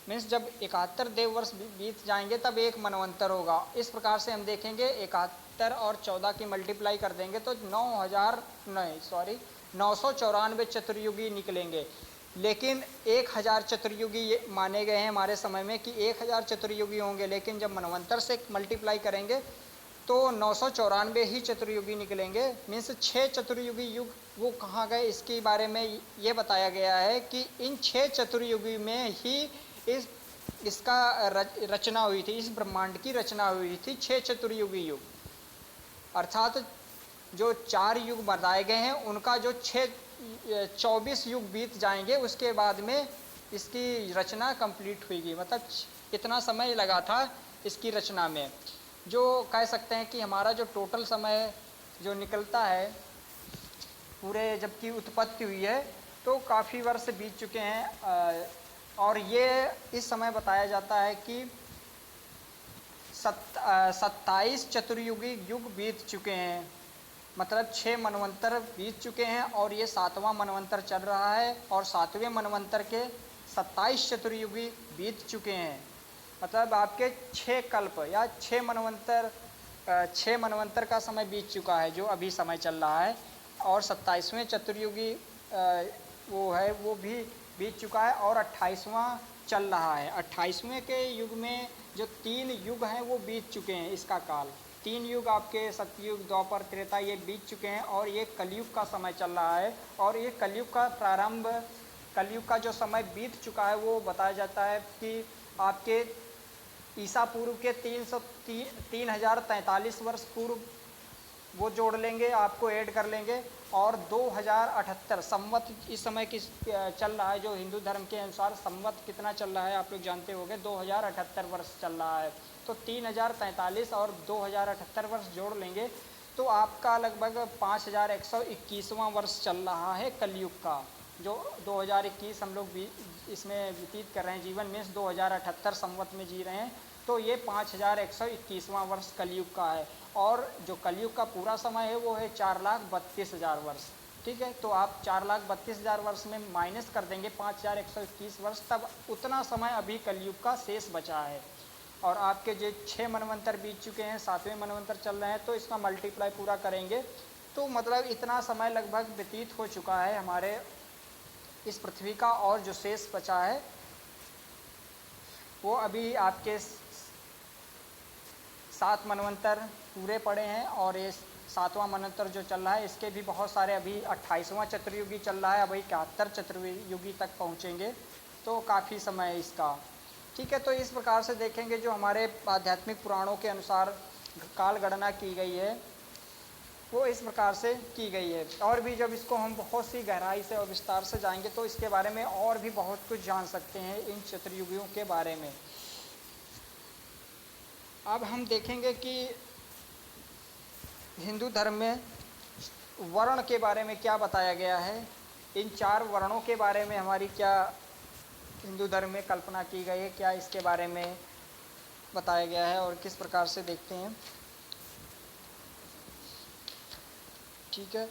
Speaker 1: मीन्स जब 71 देव वर्ष बीत जाएंगे तब एक मनवंतर होगा। इस प्रकार से हम देखेंगे 71 और 14 की मल्टीप्लाई कर देंगे तो 994 चतुर्युगी निकलेंगे। लेकिन 1000 चतुर्युगी ये माने गए हैं हमारे समय में कि 1000 चतुर्युगी होंगे, लेकिन जब मनवंतर से मल्टीप्लाई करेंगे तो 994 ही चतुर्युगी निकलेंगे। मीन्स 6 चतुर्युगी युग वो कहाँ गए, इसके बारे में ये बताया गया है कि इन 6 चतुर्युगी में ही इसका रचना हुई थी, इस ब्रह्मांड की रचना हुई थी। 6 चतुर्युगी युग अर्थात जो 4 युग बताए गए हैं उनका जो 24 युग बीत जाएंगे उसके बाद में इसकी रचना कंप्लीट हुईगी। मतलब इतना समय लगा था इसकी रचना में, जो कह सकते हैं कि हमारा जो टोटल समय जो निकलता है पूरे जबकि उत्पत्ति हुई है तो काफ़ी वर्ष बीत चुके हैं। और ये इस समय बताया जाता है कि 27 चतुर्युगी युग बीत चुके हैं, मतलब 6 मनवंतर बीत चुके हैं और ये 7वां मनवंतर चल रहा है और 7वें मनवंतर के 27 चतुर्युगी बीत चुके हैं। मतलब आपके 6 कल्प या 6 मनवंतर का समय बीत चुका है जो अभी समय चल रहा है, और 27वें चतुर्युगी वो भी बीत चुका है और 28वां चल रहा है। 28वें के युग में जो 3 युग हैं वो बीत चुके हैं, इसका काल 3 युग आपके सतयुग द्वापर त्रेता ये बीत चुके हैं और ये कलयुग का समय चल रहा है। और ये कलयुग का प्रारंभ, कलयुग का जो समय बीत चुका है वो बताया जाता है कि आपके ईसा पूर्व के 3043 वर्ष पूर्व वो जोड़ लेंगे, आपको ऐड कर लेंगे, और 2078 संवत इस समय किस चल रहा है, जो हिंदू धर्म के अनुसार संवत कितना चल रहा है आप लोग जानते होंगे, 2078 वर्ष चल रहा है। तो 3043 और 2078 वर्ष जोड़ लेंगे तो आपका लगभग 5121वां वर्ष चल रहा है कलयुग का, जो 2021 हम लोग भी इसमें व्यतीत कर रहे हैं जीवन में, 2078 संवत में जी रहे हैं। तो ये 5121वां वर्ष कलयुग का है और जो कलयुग का पूरा समय है वो है 4,32,000 वर्ष। ठीक है, तो आप 4,32,000 वर्ष में माइनस कर देंगे 5121 वर्ष, तब उतना समय अभी कलयुग का शेष बचा है। और आपके जो 6 मनवंतर बीत चुके हैं, 7वें मनवंतर चल रहे हैं, तो इसका मल्टीप्लाई पूरा करेंगे तो मतलब इतना समय लगभग व्यतीत हो चुका है हमारे इस पृथ्वी का, और जो शेष बचा है वो अभी आपके 7 मनवंतर पूरे पड़े हैं। और ये 7वां मनवंतर जो चल रहा है इसके भी बहुत सारे, अभी 28वां चतुर्युगी चल रहा है, अभी 71 चतुर्युगी तक पहुँचेंगे, तो काफ़ी समय है इसका। ठीक है, तो इस प्रकार से देखेंगे जो हमारे आध्यात्मिक पुराणों के अनुसार काल गणना की गई है वो इस प्रकार से की गई है। और भी जब इसको हम बहुत सी गहराई से और विस्तार से जाएंगे तो इसके बारे में और भी बहुत कुछ जान सकते हैं इन चतुर्युगियों के बारे में। अब हम देखेंगे कि हिंदू धर्म में वर्ण के बारे में क्या बताया गया है, इन 4 वर्णों के बारे में हमारी क्या हिंदू धर्म में कल्पना की गई है, क्या इसके बारे में बताया गया है और किस प्रकार से देखते हैं। ठीक है,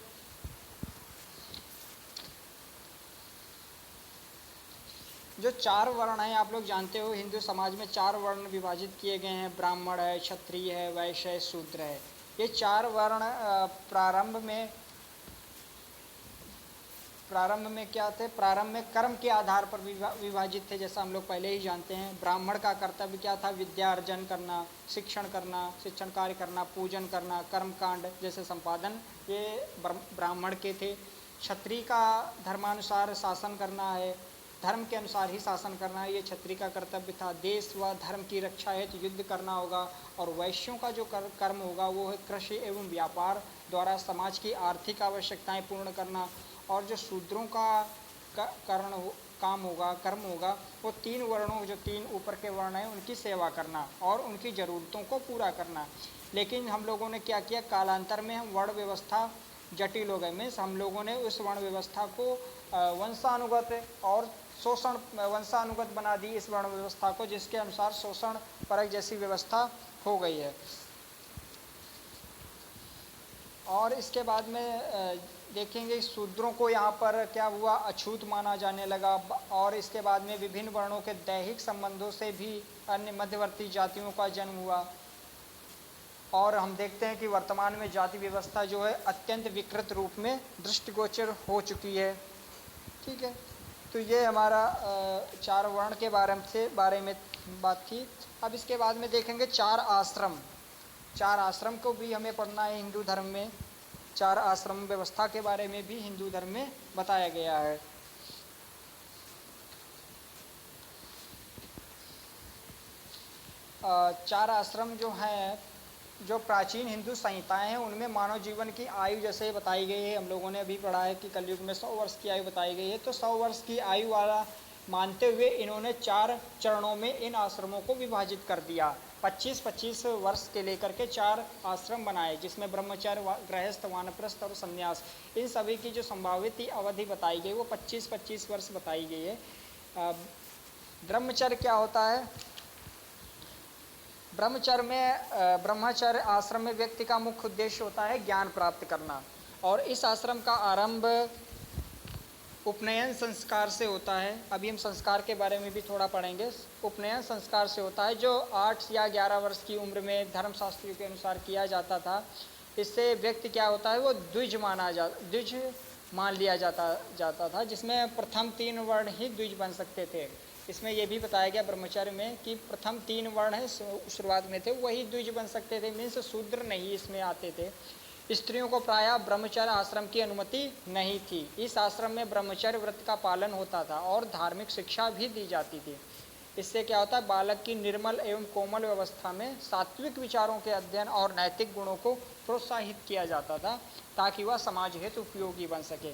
Speaker 1: जो 4 वर्ण हैं आप लोग जानते हो, हिंदू समाज में 4 वर्ण विभाजित किए गए हैं, ब्राह्मण है, क्षत्रिय है, वैश्य है, शूद्र है। ये 4 वर्ण प्रारंभ में क्या थे, प्रारंभ में कर्म के आधार पर विभाजित थे, जैसा हम लोग पहले ही जानते हैं। ब्राह्मण का कर्तव्य क्या था, विद्या अर्जन करना, शिक्षण कार्य करना, पूजन करना, कर्मकांड जैसे संपादन, ये ब्राह्मण के थे। क्षत्रिय का धर्मानुसार शासन करना है, धर्म के अनुसार ही शासन करना है, ये क्षत्रिय का कर्तव्य था। देश व धर्म की रक्षा हेतु युद्ध करना होगा। और वैश्यों का जो कर्म होगा वो है कृषि एवं व्यापार द्वारा समाज की आर्थिक आवश्यकताएं पूर्ण करना। और जो शूद्रों का कर्म होगा वो 3 वर्णों, जो 3 ऊपर के वर्ण हैं उनकी सेवा करना और उनकी ज़रूरतों को पूरा करना। लेकिन हम लोगों ने क्या किया, कालांतर में हम वर्ण व्यवस्था जटिल हो गए, मीन्स हम लोगों ने उस वर्ण व्यवस्था को वंशानुगत और शोषण वंशानुगत बना दी इस वर्ण व्यवस्था को, जिसके अनुसार शोषण परक जैसी व्यवस्था हो गई है। और इसके बाद में देखेंगे शूद्रों को यहाँ पर क्या हुआ, अछूत माना जाने लगा। और इसके बाद में विभिन्न वर्णों के दैहिक संबंधों से भी अन्य मध्यवर्ती जातियों का जन्म हुआ। और हम देखते हैं कि वर्तमान में जाति व्यवस्था जो है अत्यंत विकृत रूप में दृष्टिगोचर हो चुकी है। ठीक है, तो ये हमारा चार वर्ण के बारे में बात थी। अब इसके बाद में देखेंगे चार आश्रम। चार आश्रम को भी हमें पढ़ना है हिंदू धर्म में। चार आश्रम व्यवस्था के बारे में भी हिंदू धर्म में बताया गया है। चार आश्रम जो हैं, जो प्राचीन हिंदू संहिताएं हैं उनमें मानव जीवन की आयु जैसे बताई गई है। हम लोगों ने अभी पढ़ा है कि कलयुग में 100 वर्ष की आयु बताई गई है। तो 100 वर्ष की आयु वाला मानते हुए इन्होंने चार चरणों में इन आश्रमों को विभाजित कर दिया। 25-25 वर्ष के लेकर के चार आश्रम बनाए, जिसमें ब्रह्मचर्य, गृहस्थ, वानप्रस्थ और संन्यास, इन सभी की जो संभावित अवधि बताई गई वो 25-25 वर्ष बताई गई है। ब्रह्मचर्य क्या होता है? ब्रह्मचर्य आश्रम में व्यक्ति का मुख्य उद्देश्य होता है ज्ञान प्राप्त करना। और इस आश्रम का आरंभ उपनयन संस्कार से होता है। अभी हम संस्कार के बारे में भी थोड़ा पढ़ेंगे। उपनयन संस्कार से होता है, जो 8 या 11 वर्ष की उम्र में धर्मशास्त्रियों के अनुसार किया जाता था। इससे व्यक्ति क्या होता है, वो द्विज मान लिया जाता था, जिसमें प्रथम 3 वर्ण ही द्विज बन सकते थे। इसमें यह भी बताया गया ब्रह्मचर्य में कि प्रथम 3 वर्ण है शुरुआत में थे, वही द्विज बन सकते थे, मीन्स शूद्र नहीं इसमें आते थे। स्त्रियों को प्रायः ब्रह्मचर्य आश्रम की अनुमति नहीं थी। इस आश्रम में ब्रह्मचर्य व्रत का पालन होता था और धार्मिक शिक्षा भी दी जाती थी। इससे क्या होता है, बालक की निर्मल एवं कोमल व्यवस्था में सात्विक विचारों के अध्ययन और नैतिक गुणों को प्रोत्साहित किया जाता था, ताकि वह समाज हेतु उपयोगी बन सके।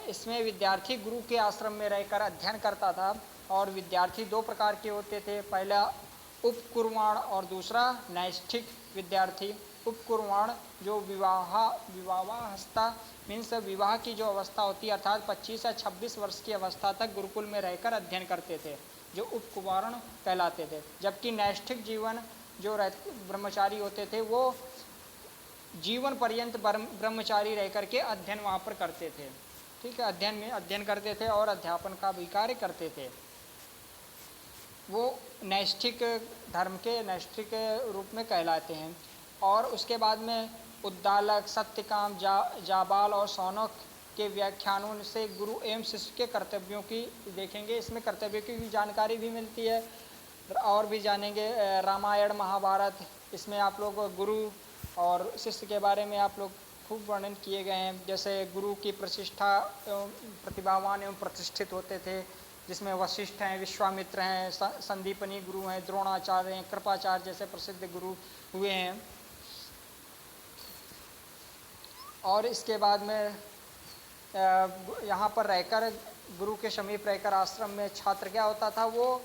Speaker 1: इसमें विद्यार्थी गुरु के आश्रम में रहकर अध्ययन करता था। और विद्यार्थी 2 प्रकार के होते थे, पहला उपकुर्वाण और दूसरा नैष्ठिक विद्यार्थी। उपकुर्वाण जो विवाहावस्था मीन्स विवाह की जो अवस्था होती है, अर्थात 25 या 26 वर्ष की अवस्था तक गुरुकुल में रहकर अध्ययन करते थे, जो उपकुर्वाण कहलाते थे। जबकि नैष्ठिक जीवन जो ब्रह्मचारी होते थे, वो जीवन पर्यंत ब्रह्मचारी रह करके अध्ययन वहाँ पर करते थे। ठीक है, अध्ययन करते थे और अध्यापन का भी कार्य करते थे। वो नैष्ठिक धर्म के नैष्ठिक रूप में कहलाते हैं। और उसके बाद में उद्दालक, सत्यकाम, जाबाल और सौनक के व्याख्यानों से गुरु एवं शिष्य के कर्तव्यों की देखेंगे। इसमें कर्तव्यों की भी जानकारी भी मिलती है और भी जानेंगे। रामायण, महाभारत, इसमें आप लोग गुरु और शिष्य के बारे में आप लोग खूब वर्णन किए गए हैं। जैसे गुरु की प्रतिष्ठा एवं प्रतिभावान एवं प्रतिष्ठित होते थे, जिसमें वशिष्ठ हैं, विश्वामित्र हैं, संदीपनी गुरु हैं, द्रोणाचार्य हैं, कृपाचार्य जैसे प्रसिद्ध गुरु हुए हैं। और इसके बाद में यहाँ पर रहकर गुरु के समीप रहकर आश्रम में छात्र क्या होता था, वो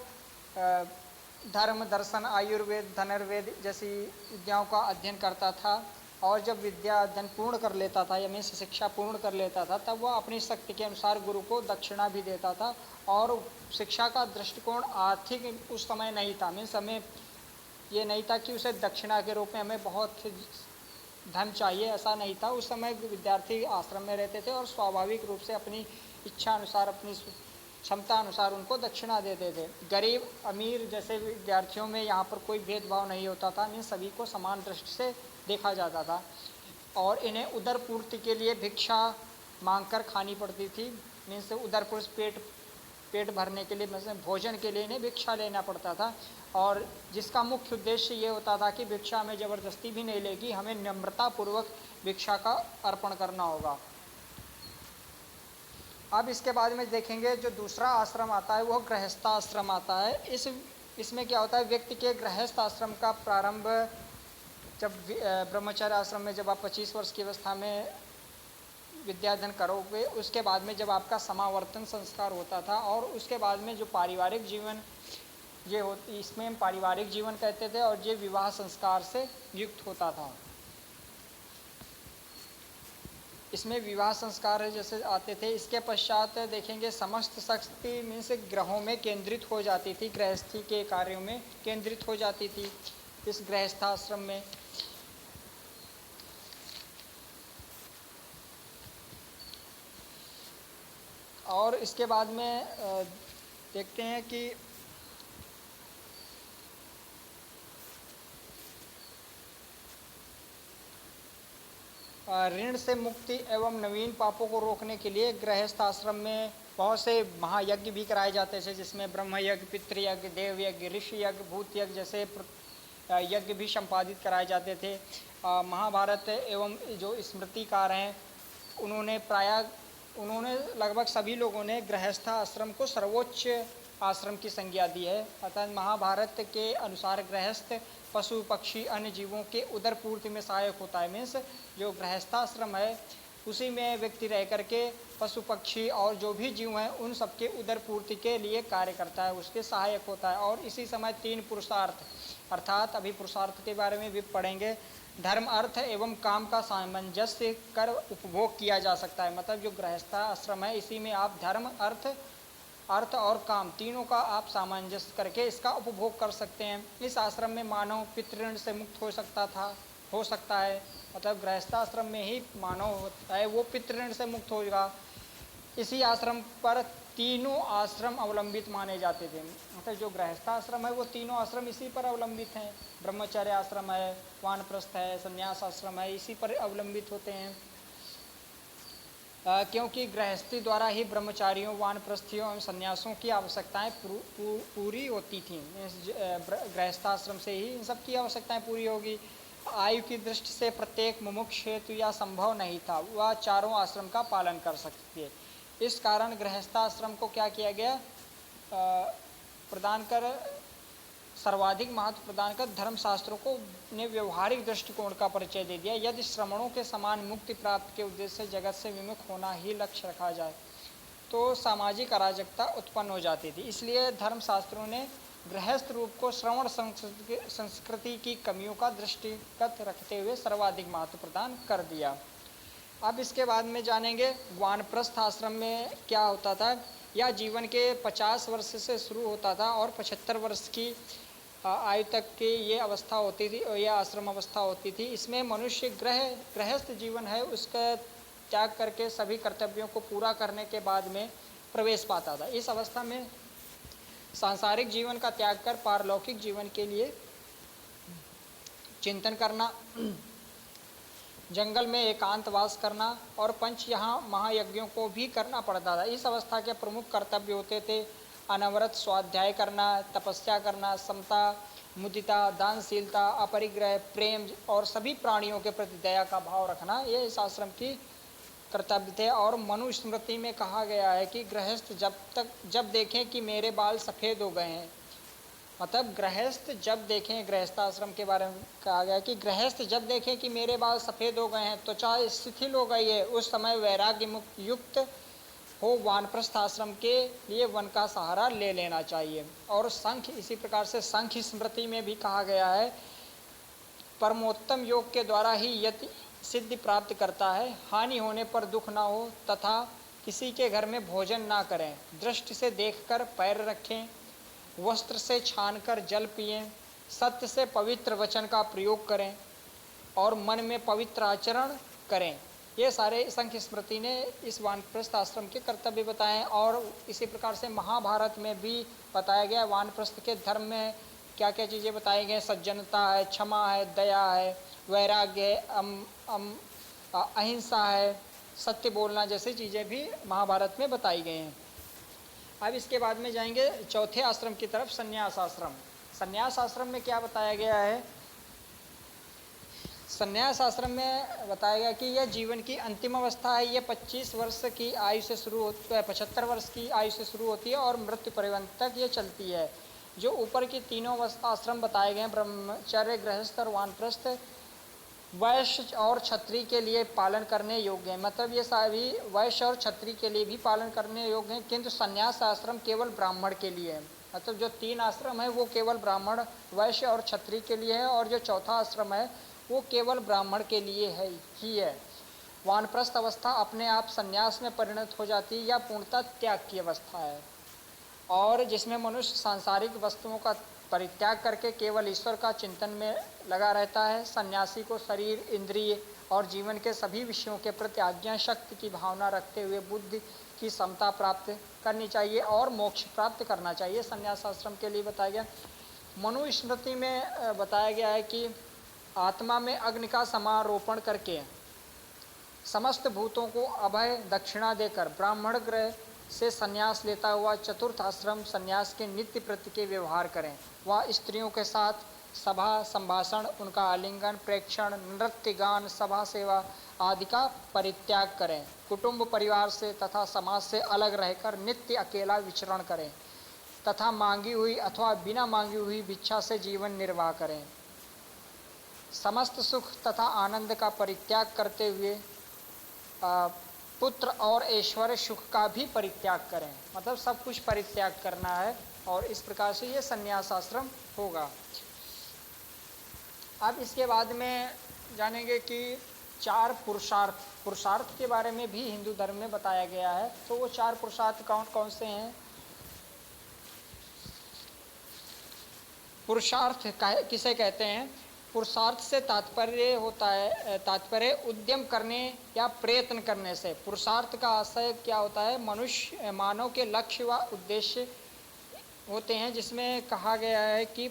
Speaker 1: धर्म, दर्शन, आयुर्वेद, धनुर्वेद जैसी विद्याओं का अध्ययन करता था। और जब विद्या अध्ययन पूर्ण कर लेता था या मीन्स शिक्षा पूर्ण कर लेता था, तब वह अपनी शक्ति के अनुसार गुरु को दक्षिणा भी देता था। और शिक्षा का दृष्टिकोण आर्थिक उस समय नहीं था, मीन्स हमें ये नहीं था कि उसे दक्षिणा के रूप में हमें बहुत धन चाहिए, ऐसा नहीं था। उस समय विद्यार्थी आश्रम में रहते थे और स्वाभाविक रूप से अपनी इच्छा अनुसार, अपनी क्षमता अनुसार उनको दक्षिणा देते थे। गरीब अमीर जैसे विद्यार्थियों में यहाँ पर कोई भेदभाव नहीं होता था, मीन्स सभी को समान दृष्टि से देखा जाता था। और इन्हें उदर पूर्ति के लिए भिक्षा मांगकर खानी पड़ती थी, मीन्स उदर पूर्ति पेट भरने के लिए, मतलब भोजन के लिए इन्हें भिक्षा लेना पड़ता था। और जिसका मुख्य उद्देश्य ये होता था कि भिक्षा हमें ज़बरदस्ती भी नहीं लेगी, हमें नम्रतापूर्वक भिक्षा का अर्पण करना होगा। अब इसके बाद में देखेंगे जो दूसरा आश्रम आता है वो गृहस्थाश्रम आता है। इसमें क्या होता है, व्यक्ति के गृहस्थ आश्रम का प्रारंभ जब ब्रह्मचर्य आश्रम में जब आप 25 वर्ष की अवस्था में विद्याध्ययन करोगे, उसके बाद में जब आपका समावर्तन संस्कार होता था, और उसके बाद में जो पारिवारिक जीवन ये होती, इसमें हम पारिवारिक जीवन कहते थे, और ये विवाह संस्कार से युक्त होता था। इसमें विवाह संस्कार जैसे आते थे। इसके पश्चात देखेंगे समस्त शक्ति मीन्स ग्रहों में केंद्रित हो जाती थी, गृहस्थी के कार्यों में केंद्रित हो जाती थी इस गृहस्थाश्रम में। और इसके बाद में देखते हैं कि ऋण से मुक्ति एवं नवीन पापों को रोकने के लिए गृहस्थ आश्रम में बहुत से महायज्ञ भी कराए जाते थे, जिसमें ब्रह्म यज्ञ, पितृयज्ञ, देव यज्ञ, ऋषि यज्ञ, भूत यज्ञ जैसे यज्ञ भी संपादित कराए जाते थे। महाभारत एवं जो स्मृतिकार हैं उन्होंने लगभग सभी लोगों ने गृहस्थ आश्रम को सर्वोच्च आश्रम की संज्ञा दी है। अर्थात महाभारत के अनुसार गृहस्थ पशु पक्षी अन्य जीवों के उदर पूर्ति में सहायक होता है। मीन्स जो गृहस्थाश्रम है उसी में व्यक्ति रह करके पशु पक्षी और जो भी जीव हैं उन सबके उदर पूर्ति के लिए कार्य करता है, उसके सहायक होता है। और इसी समय 3 पुरुषार्थ, अर्थात अभी पुरुषार्थ के बारे में भी पढ़ेंगे, धर्म अर्थ एवं काम का सामंजस्य कर उपभोग किया जा सकता है। मतलब जो गृहस्थाश्रम है इसी में आप धर्म अर्थ और काम तीनों का आप सामंजस्य करके इसका उपभोग कर सकते हैं। इस आश्रम में मानव पितृऋण से मुक्त हो सकता है। मतलब गृहस्थाश्रम में ही मानव होता है वो पितृऋण से मुक्त होगा। इसी आश्रम पर तीनों आश्रम अवलंबित माने जाते थे। मतलब जो गृहस्थाश्रम है वो तीनों आश्रम इसी पर अवलंबित हैं। ब्रह्मचर्य आश्रम है, वानप्रस्थ है, संन्यास आश्रम है, इसी पर अवलंबित होते हैं। क्योंकि गृहस्थी द्वारा ही ब्रह्मचारियों, वानप्रस्थियों एवं संन्यासों की आवश्यकताएं पूरी होती थीं। गृहस्थाश्रम से ही इन सब की आवश्यकताएं पूरी होगी। आयु की दृष्टि से प्रत्येक मुमुक्ष हेतु या संभव नहीं था वह चारों आश्रम का पालन कर सकते। इस कारण गृहस्थाश्रम को क्या किया गया, प्रदान कर सर्वाधिक महत्व प्रदान कर धर्मशास्त्रों को ने व्यवहारिक दृष्टिकोण का परिचय दे दिया। यदि श्रमणों के समान मुक्ति प्राप्त के उद्देश्य से जगत से विमुख होना ही लक्ष्य रखा जाए तो सामाजिक अराजकता उत्पन्न हो जाती थी। इसलिए धर्मशास्त्रों ने गृहस्थ रूप को श्रवण संस्कृति की कमियों का दृष्टिगत रखते हुए सर्वाधिक महत्व प्रदान कर दिया। अब इसके बाद में जानेंगे वानप्रस्थ आश्रम में क्या होता था। यह जीवन के 50 वर्ष से शुरू होता था और 75 वर्ष की आयु तक की ये अवस्था होती थी और यह आश्रम अवस्था होती थी। इसमें मनुष्य गृहस्थ जीवन है उसका त्याग करके सभी कर्तव्यों को पूरा करने के बाद में प्रवेश पाता था। इस अवस्था में सांसारिक जीवन का त्याग कर पारलौकिक जीवन के लिए चिंतन करना, जंगल में एकांतवास करना और पंच यहाँ महायज्ञों को भी करना पड़ता था। इस अवस्था के प्रमुख कर्तव्य होते थे अनवरत स्वाध्याय करना, तपस्या करना, समता, मुदिता, दानशीलता, अपरिग्रह, प्रेम और सभी प्राणियों के प्रति दया का भाव रखना, ये इस आश्रम की कर्तव्य थे। और मनुस्मृति में कहा गया है कि गृहस्थ जब देखें कि मेरे बाल सफ़ेद हो गए हैं, मतलब गृहस्थ जब देखें, गृहस्थाश्रम के बारे में कहा गया कि गृहस्थ जब देखें कि मेरे बाल सफ़ेद हो गए हैं, त्वचा शिथिल हो गई है, उस समय वैराग्य युक्त हो वानप्रस्थ आश्रम के लिए वन का सहारा ले लेना चाहिए। और संख्य, इसी प्रकार से संख्य स्मृति में भी कहा गया है परमोत्तम योग के द्वारा ही यति सिद्धि प्राप्त करता है। हानि होने पर दुख ना हो तथा किसी के घर में भोजन ना करें, दृष्टि से देखकर पैर रखें, वस्त्र से छानकर जल पिएं, सत्य से पवित्र वचन का प्रयोग करें और मन में पवित्र आचरण करें। ये सारे संख्य स्मृति ने इस वानप्रस्थ आश्रम के कर्तव्य बताएं। और इसी प्रकार से महाभारत में भी बताया गया वानप्रस्थ के धर्म में क्या क्या चीज़ें बताई गई। सज्जनता है, क्षमा है, दया है, वैराग्य है, अहिंसा है, सत्य बोलना जैसी चीज़ें भी महाभारत में बताई गई हैं। अब इसके बाद में जाएंगे चौथे आश्रम की तरफ, संन्यास आश्रम। संन्यास आश्रम में क्या बताया गया है, संन्यास आश्रम में बताया गया कि यह जीवन की अंतिम अवस्था है। यह 25 वर्ष की आयु से शुरू होती है, 75 वर्ष की आयु से शुरू होती है और मृत्यु पर्यंत तक ये चलती है। जो ऊपर की तीनों आश्रम बताए गए हैं, ब्रह्मचर्य, गृहस्थ और वानप्रस्थ, वैश्य और क्षत्रिय के लिए पालन करने योग्य हैं। मतलब ये सभी वैश्य और क्षत्रिय के लिए भी पालन करने योग्य हैं, किंतु संन्यास आश्रम केवल ब्राह्मण के लिए है। मतलब जो 3 आश्रम है वो केवल ब्राह्मण, वैश्य और क्षत्रिय के लिए है, और जो चौथा आश्रम है वो केवल ब्राह्मण के लिए है। वानप्रस्थ अवस्था अपने आप संन्यास में परिणत हो जाती है या पूर्णतः त्याग की अवस्था है, और जिसमें मनुष्य सांसारिक वस्तुओं का परित्याग करके केवल ईश्वर का चिंतन में लगा रहता है। सन्यासी को शरीर, इंद्रिय और जीवन के सभी विषयों के प्रति आज्ञा शक्ति की भावना रखते हुए बुद्धि की समता प्राप्त करनी चाहिए और मोक्ष प्राप्त करना चाहिए। संन्यास आश्रम के लिए बताया गया। मनुस्मृति में बताया गया है कि आत्मा में अग्नि का समारोपण करके समस्त भूतों को अभय दक्षिणा देकर ब्राह्मण ग्रह से संन्यास लेता हुआ चतुर्थ आश्रम संन्यास के नित्य प्रति के व्यवहार करें। वह स्त्रियों के साथ सभा संभाषण, उनका आलिंगन, प्रेक्षण, नृत्य, गान, सभा सेवा आदि का परित्याग करें। कुटुंब परिवार से तथा समाज से अलग रहकर नित्य अकेला विचरण करें तथा मांगी हुई अथवा बिना मांगी हुई भिक्षा से जीवन निर्वाह करें। समस्त सुख तथा आनंद का परित्याग करते हुए पुत्र और ऐश्वर्य सुख का भी परित्याग करें। मतलब सब कुछ परित्याग करना है और इस प्रकार से ये संन्यास आश्रम होगा। अब इसके बाद में जानेंगे कि 4 पुरुषार्थ के बारे में भी हिंदू धर्म में बताया गया है। तो वो 4 पुरुषार्थ कौन कौन से हैं? पुरुषार्थ किसे कहते हैं? पुरुषार्थ से तात्पर्य उद्यम करने या प्रयत्न करने से। पुरुषार्थ का आशय क्या होता है? मानव के लक्ष्य व उद्देश्य होते हैं, जिसमें कहा गया है कि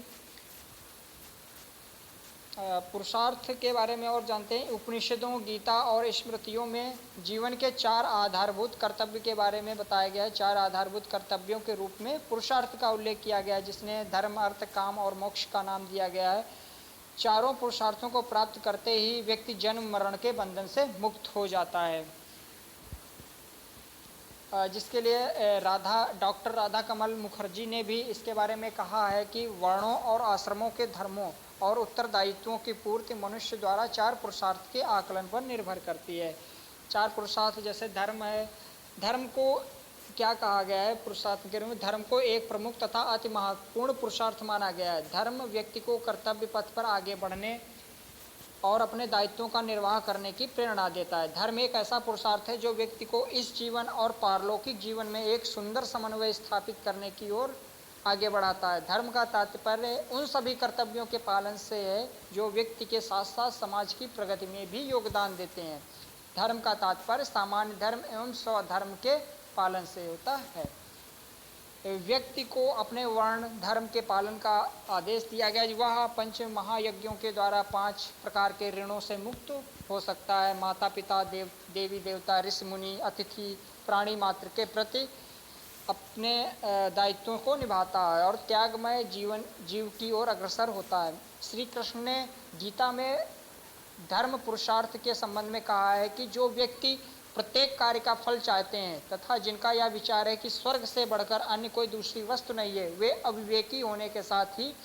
Speaker 1: पुरुषार्थ के बारे में और जानते हैं। उपनिषदों, गीता और स्मृतियों में जीवन के 4 आधारभूत कर्तव्य के बारे में बताया गया है। 4 आधारभूत कर्तव्यों के रूप में पुरुषार्थ का उल्लेख किया गया है, जिसने धर्म, अर्थ, काम और मोक्ष का नाम दिया गया है। चारों पुरुषार्थों को प्राप्त करते ही व्यक्ति जन्म मरण के बंधन से मुक्त हो जाता है। जिसके लिए डॉक्टर राधा कमल मुखर्जी ने भी इसके बारे में कहा है कि वर्णों और आश्रमों के धर्मों और उत्तरदायित्वों की पूर्ति मनुष्य द्वारा 4 पुरुषार्थ के आकलन पर निर्भर करती है। 4 पुरुषार्थ जैसे धर्म है। धर्म को क्या कहा गया है? पुरुषार्थ के रूप में धर्म को एक प्रमुख तथा अति महत्वपूर्ण पुरुषार्थ माना गया है। धर्म व्यक्ति को कर्तव्य पथ पर आगे बढ़ने और अपने दायित्वों का निर्वाह करने की प्रेरणा देता है। धर्म एक ऐसा पुरुषार्थ है जो व्यक्ति को इस जीवन और पारलौकिक जीवन में एक सुंदर समन्वय स्थापित करने की ओर आगे बढ़ाता है। धर्म का तात्पर्य उन सभी कर्तव्यों के पालन से है जो व्यक्ति के साथ साथ समाज की प्रगति में भी योगदान देते हैं। धर्म का तात्पर्य सामान्य धर्म एवं स्वधर्म के पालन से होता है। व्यक्ति को अपने वर्ण धर्म के पालन का आदेश दिया गया। वह 5 महायज्ञों के द्वारा 5 प्रकार के ऋणों से मुक्त हो सकता है। माता पिता, देवी देवता, ऋषि मुनि, अतिथि, प्राणी मात्र के प्रति अपने दायित्वों को निभाता है और त्यागमय जीव की ओर अग्रसर होता है। श्री कृष्ण ने गीता में धर्म पुरुषार्थ के संबंध में कहा है कि जो व्यक्ति प्रत्येक कार्य का फल चाहते हैं तथा जिनका यह विचार है कि स्वर्ग से बढ़कर अन्य कोई दूसरी वस्तु नहीं है, वे अविवेकी होने के साथ ही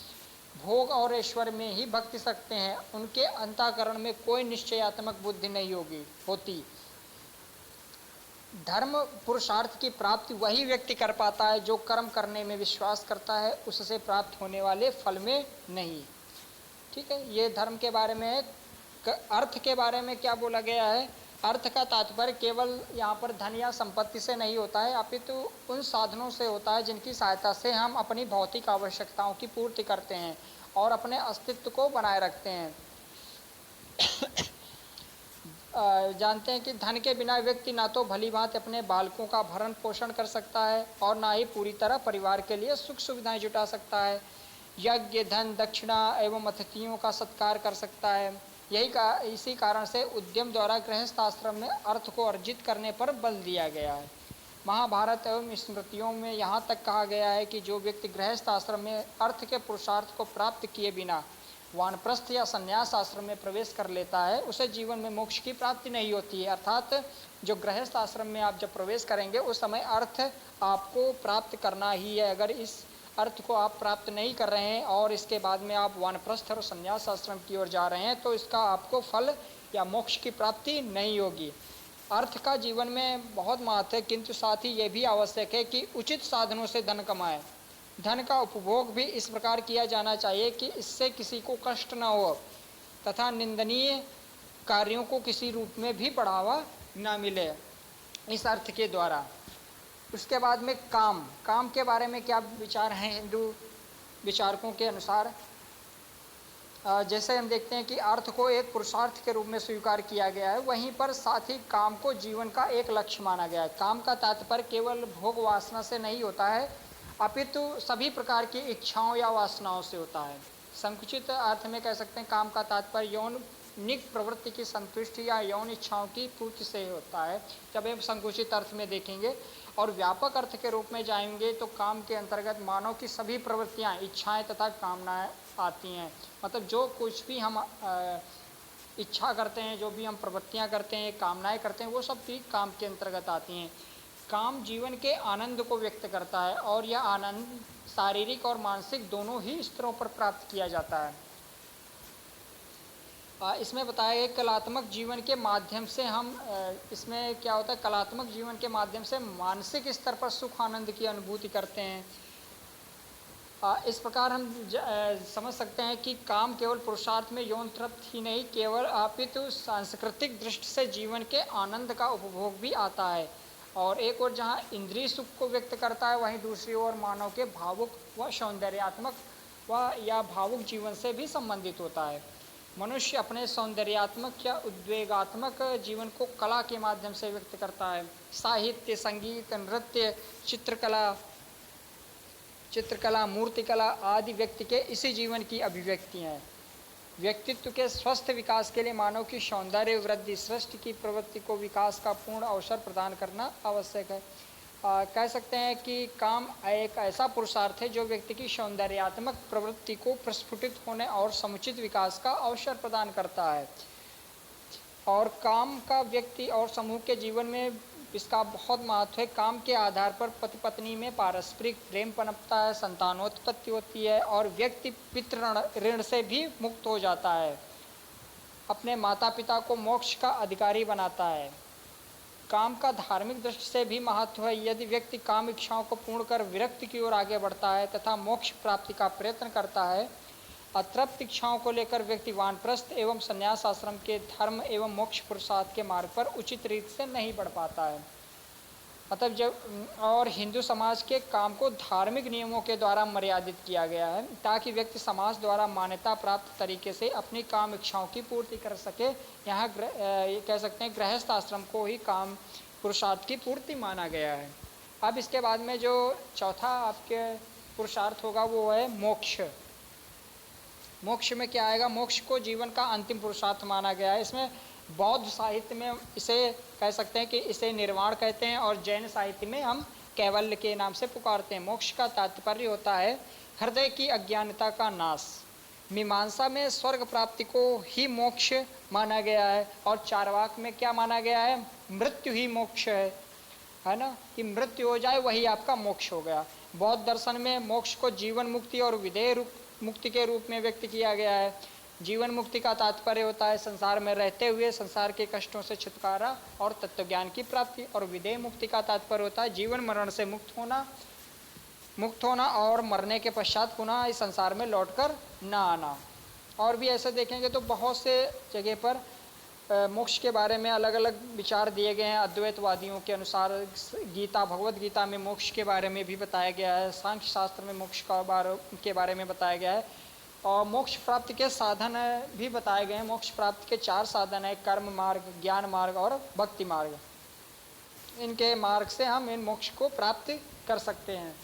Speaker 1: भोग और ऐश्वर्य में ही भक्ति सकते हैं। उनके अंतःकरण में कोई निश्चयात्मक बुद्धि नहीं होती। धर्म पुरुषार्थ की प्राप्ति वही व्यक्ति कर पाता है जो कर्म करने में विश्वास करता है, उससे प्राप्त होने वाले फल में नहीं। ठीक है, ये धर्म के बारे में है। अर्थ के बारे में क्या बोला गया है? अर्थ का तात्पर्य केवल यहाँ पर धन या संपत्ति से नहीं होता है, अपितु उन साधनों से होता है जिनकी सहायता से हम अपनी भौतिक आवश्यकताओं की पूर्ति करते हैं और अपने अस्तित्व को बनाए रखते हैं। जानते हैं कि धन के बिना व्यक्ति ना तो भली भांति अपने बालकों का भरण पोषण कर सकता है और ना ही पूरी तरह परिवार के लिए सुख सुविधाएं जुटा सकता है, यज्ञ, धन, दक्षिणा एवं अतिथियों का सत्कार कर सकता है। इसी कारण से उद्यम द्वारा गृहस्थ आश्रम में अर्थ को अर्जित करने पर बल दिया गया है। महाभारत एवं स्मृतियों में यहाँ तक कहा गया है कि जो व्यक्ति गृहस्थ आश्रम में अर्थ के पुरुषार्थ को प्राप्त किए बिना वानप्रस्थ या संन्यास आश्रम में प्रवेश कर लेता है, उसे जीवन में मोक्ष की प्राप्ति नहीं होती है। अर्थात जो गृहस्थ आश्रम में आप जब प्रवेश करेंगे उस समय अर्थ आपको प्राप्त करना ही है। अगर इस अर्थ को आप प्राप्त नहीं कर रहे हैं और इसके बाद में आप वानप्रस्थ और संन्यास आश्रम की ओर जा रहे हैं तो इसका आपको फल या मोक्ष की प्राप्ति नहीं होगी। अर्थ का जीवन में बहुत महत्व है, किंतु साथ ही ये भी आवश्यक है कि उचित साधनों से धन कमाएं। धन का उपभोग भी इस प्रकार किया जाना चाहिए कि इससे किसी को कष्ट न हो तथा निंदनीय कार्यों को किसी रूप में भी बढ़ावा न मिले इस अर्थ के द्वारा। उसके बाद में काम के बारे में क्या विचार हैं हिंदू विचारकों के अनुसार जैसे हम देखते हैं कि अर्थ को एक पुरुषार्थ के रूप में स्वीकार किया गया है, वहीं पर साथ ही काम को जीवन का एक लक्ष्य माना गया है। काम का तात्पर्य केवल भोग वासना से नहीं होता है, अपितु सभी प्रकार की इच्छाओं या वासनाओं से होता है। संकुचित अर्थ में कह सकते हैं काम का तात्पर्य यौन निक प्रवृत्ति की संतुष्टि या यौन इच्छाओं की पूर्ति से होता है, जब हम संकुचित अर्थ में देखेंगे। और व्यापक अर्थ के रूप में जाएंगे तो काम के अंतर्गत मानव की सभी प्रवृत्तियां, इच्छाएं तथा कामनाएं आती हैं। मतलब जो कुछ भी हम इच्छा करते हैं, जो भी हम प्रवृत्तियां करते हैं, कामनाएं करते हैं, वो सब भी काम के अंतर्गत आती हैं। काम जीवन के आनंद को व्यक्त करता है और यह आनंद शारीरिक और मानसिक दोनों ही स्तरों पर प्राप्त किया जाता है। इसमें बताया गया कलात्मक जीवन के माध्यम से हम इसमें क्या होता है, कलात्मक जीवन के माध्यम से मानसिक स्तर पर सुख आनंद की अनुभूति करते हैं। इस प्रकार हम समझ सकते हैं कि काम केवल पुरुषार्थ में यौन तृप्ति ही नहीं, केवल अपितु सांस्कृतिक दृष्टि से जीवन के आनंद का उपभोग भी आता है। और एक ओर जहाँ इंद्रिय सुख को व्यक्त करता है, वहीं दूसरी ओर मानव के भावुक व सौंदर्यात्मक व या भावुक जीवन से भी संबंधित होता है। मनुष्य अपने सौंदर्यात्मक या उद्वेगात्मक जीवन को कला के माध्यम से व्यक्त करता है। साहित्य, संगीत, नृत्य, चित्रकला, मूर्तिकला आदि व्यक्ति के इसी जीवन की अभिव्यक्तियाँ हैं। व्यक्तित्व के स्वस्थ विकास के लिए मानव की सौंदर्य वृद्धि, सृष्टि की प्रवृत्ति को विकास का पूर्ण अवसर प्रदान करना आवश्यक है। कह सकते हैं कि काम एक ऐसा पुरुषार्थ है जो व्यक्ति की सौंदर्यात्मक प्रवृत्ति को प्रस्फुटित होने और समुचित विकास का अवसर प्रदान करता है। और काम का व्यक्ति और समूह के जीवन में इसका बहुत महत्व है। काम के आधार पर पति पत्नी में पारस्परिक प्रेम पनपता है, संतानोत्पत्ति होती है और व्यक्ति पितृ ऋण से भी मुक्त हो जाता है, अपने माता पिता को मोक्ष का अधिकारी बनाता है। काम का धार्मिक दृष्टि से भी महत्व है। यदि व्यक्ति काम इच्छाओं को पूर्ण कर विरक्ति की ओर आगे बढ़ता है तथा मोक्ष प्राप्ति का प्रयत्न करता है, अतृप्त इच्छाओं को लेकर व्यक्ति वानप्रस्थ एवं संन्यास आश्रम के धर्म एवं मोक्ष पुरुषार्थ के मार्ग पर उचित रीति से नहीं बढ़ पाता है। मतलब जब और हिंदू समाज के काम को धार्मिक नियमों के द्वारा मर्यादित किया गया है ताकि व्यक्ति समाज द्वारा मान्यता प्राप्त तरीके से अपनी काम इच्छाओं की पूर्ति कर सके। यहाँ कह सकते हैं गृहस्थ आश्रम को ही काम पुरुषार्थ की पूर्ति माना गया है। अब इसके बाद में जो चौथा आपके पुरुषार्थ होगा वो है मोक्ष। मोक्ष में क्या आएगा, मोक्ष को जीवन का अंतिम पुरुषार्थ माना गया है। इसमें बौद्ध साहित्य में इसे कह सकते हैं कि इसे निर्वाण कहते हैं और जैन साहित्य में हम कैवल्य के नाम से पुकारते हैं। मोक्ष का तात्पर्य होता है हृदय की अज्ञानता का नाश। मीमांसा में स्वर्ग प्राप्ति को ही मोक्ष माना गया है और चारवाक में क्या माना गया है, मृत्यु ही मोक्ष है ना, कि मृत्यु हो जाए वही आपका मोक्ष हो गया। बौद्ध दर्शन में मोक्ष को जीवन मुक्ति और विदेह मुक्ति के रूप में व्यक्त किया गया है। जीवन मुक्ति का तात्पर्य होता है संसार में रहते हुए संसार के कष्टों से छुटकारा और तत्वज्ञान की प्राप्ति, और विदेह मुक्ति का तात्पर्य होता है जीवन मरण से मुक्त होना और मरने के पश्चात पुनः इस संसार में लौटकर न आना। और भी ऐसे देखेंगे तो बहुत से जगह पर मोक्ष के बारे में अलग अलग विचार दिए गए हैं। अद्वैतवादियों के अनुसार गीता, भगवत गीता में मोक्ष के बारे में भी बताया गया है, सांख्य शास्त्र में मोक्ष के बारे में बताया गया है, और मोक्ष प्राप्ति के साधन भी बताए गए हैं। मोक्ष प्राप्ति के 4 साधन है, कर्म मार्ग, ज्ञान मार्ग और भक्ति मार्ग। इनके मार्ग से हम इन मोक्ष को प्राप्त कर सकते हैं।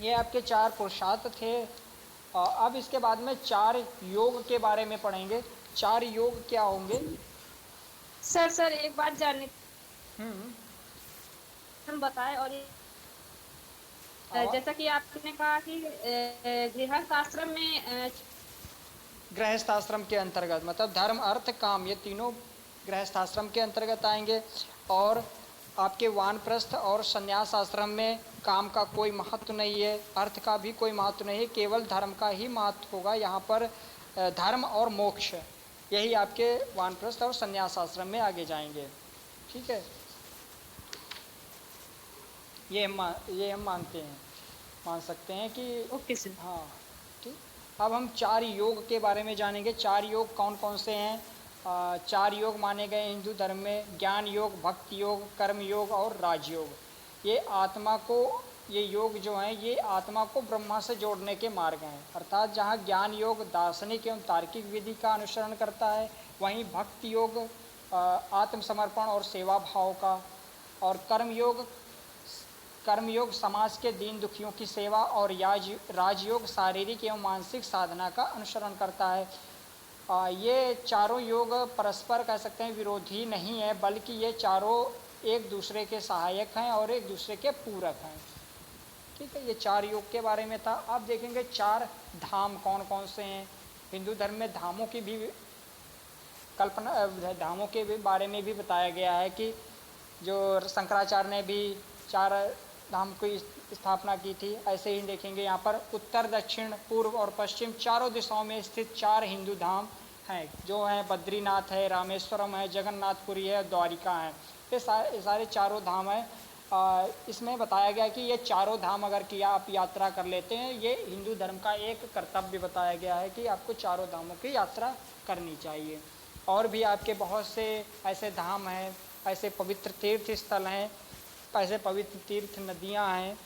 Speaker 1: ये आपके 4 पुरुषार्थ थे। अब इसके बाद में 4 योग के बारे में पढ़ेंगे। 4 योग क्या होंगे?
Speaker 2: सर एक बात जाननी हम बताएं। और जैसा कि आपने कहा कि गृहस्थ आश्रम में
Speaker 1: गृहस्थ आश्रम के अंतर्गत मतलब धर्म अर्थ काम ये तीनों गृहस्थ आश्रम के अंतर्गत आएंगे। और आपके वानप्रस्थ और संन्यास आश्रम में काम का कोई महत्व नहीं है, अर्थ का भी कोई महत्व नहीं है, केवल धर्म का ही महत्व होगा। यहाँ पर धर्म और मोक्ष यही आपके वानप्रस्थ और संन्यास आश्रम में आगे जाएंगे। ठीक है, ये हम मानते हैं, मान सकते हैं कि
Speaker 2: ओके सर।
Speaker 1: हाँ ठीक। अब हम 4 योग के बारे में जानेंगे। 4 योग कौन कौन से हैं? 4 योग माने गए हिंदू धर्म में, ज्ञान योग, भक्ति योग, कर्म योग और राजयोग। ये आत्मा को ये योग जो हैं ये आत्मा को ब्रह्मा से जोड़ने के मार्ग हैं। अर्थात जहाँ ज्ञान योग दार्शनिक एवं तार्किक विधि का अनुसरण करता है, वहीं भक्ति योग आत्मसमर्पण और सेवा भाव का, और कर्मयोग समाज के दीन दुखियों की सेवा, और राजयोग शारीरिक एवं मानसिक साधना का अनुसरण करता है। ये चारों योग परस्पर कह सकते हैं विरोधी नहीं है, बल्कि ये चारों एक दूसरे के सहायक हैं और एक दूसरे के पूरक हैं। ठीक है, ये 4 योग के बारे में था। आप देखेंगे 4 धाम कौन कौन से हैं। हिंदू धर्म में धामों की भी कल्पना, धामों के भी बारे में भी बताया गया है कि जो शंकराचार्य ने भी 4 धाम की स्थापना की थी। ऐसे ही देखेंगे यहाँ पर उत्तर दक्षिण पूर्व और पश्चिम चारों दिशाओं में स्थित 4 हिंदू धाम हैं, जो हैं बद्रीनाथ है, रामेश्वरम है, जगन्नाथपुरी है, द्वारिका है। ये सारे चारों धाम हैं। इसमें बताया गया कि ये चारों धाम अगर किया आप यात्रा कर लेते हैं, ये हिंदू धर्म का एक कर्तव्य बताया गया है कि आपको चारों धामों की यात्रा करनी चाहिए। और भी आपके बहुत से ऐसे धाम हैं, ऐसे पवित्र तीर्थ स्थल हैं, ऐसे पवित्र तीर्थ नदियां हैं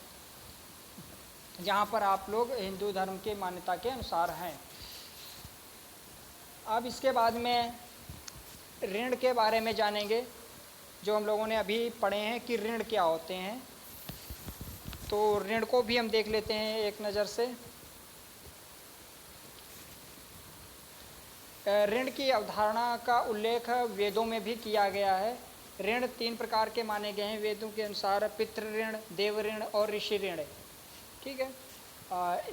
Speaker 1: जहाँ पर आप लोग हिंदू धर्म के मान्यता के अनुसार हैं। अब इसके बाद में ऋण के बारे में जानेंगे, जो हम लोगों ने अभी पढ़े हैं कि ऋण क्या होते हैं। तो ऋण को भी हम देख लेते हैं एक नज़र से। ऋण की अवधारणा का उल्लेख वेदों में भी किया गया है। ऋण 3 प्रकार के माने गए हैं वेदों के अनुसार, पितृ ऋण, देव ऋण और ऋषि ऋण। ठीक है,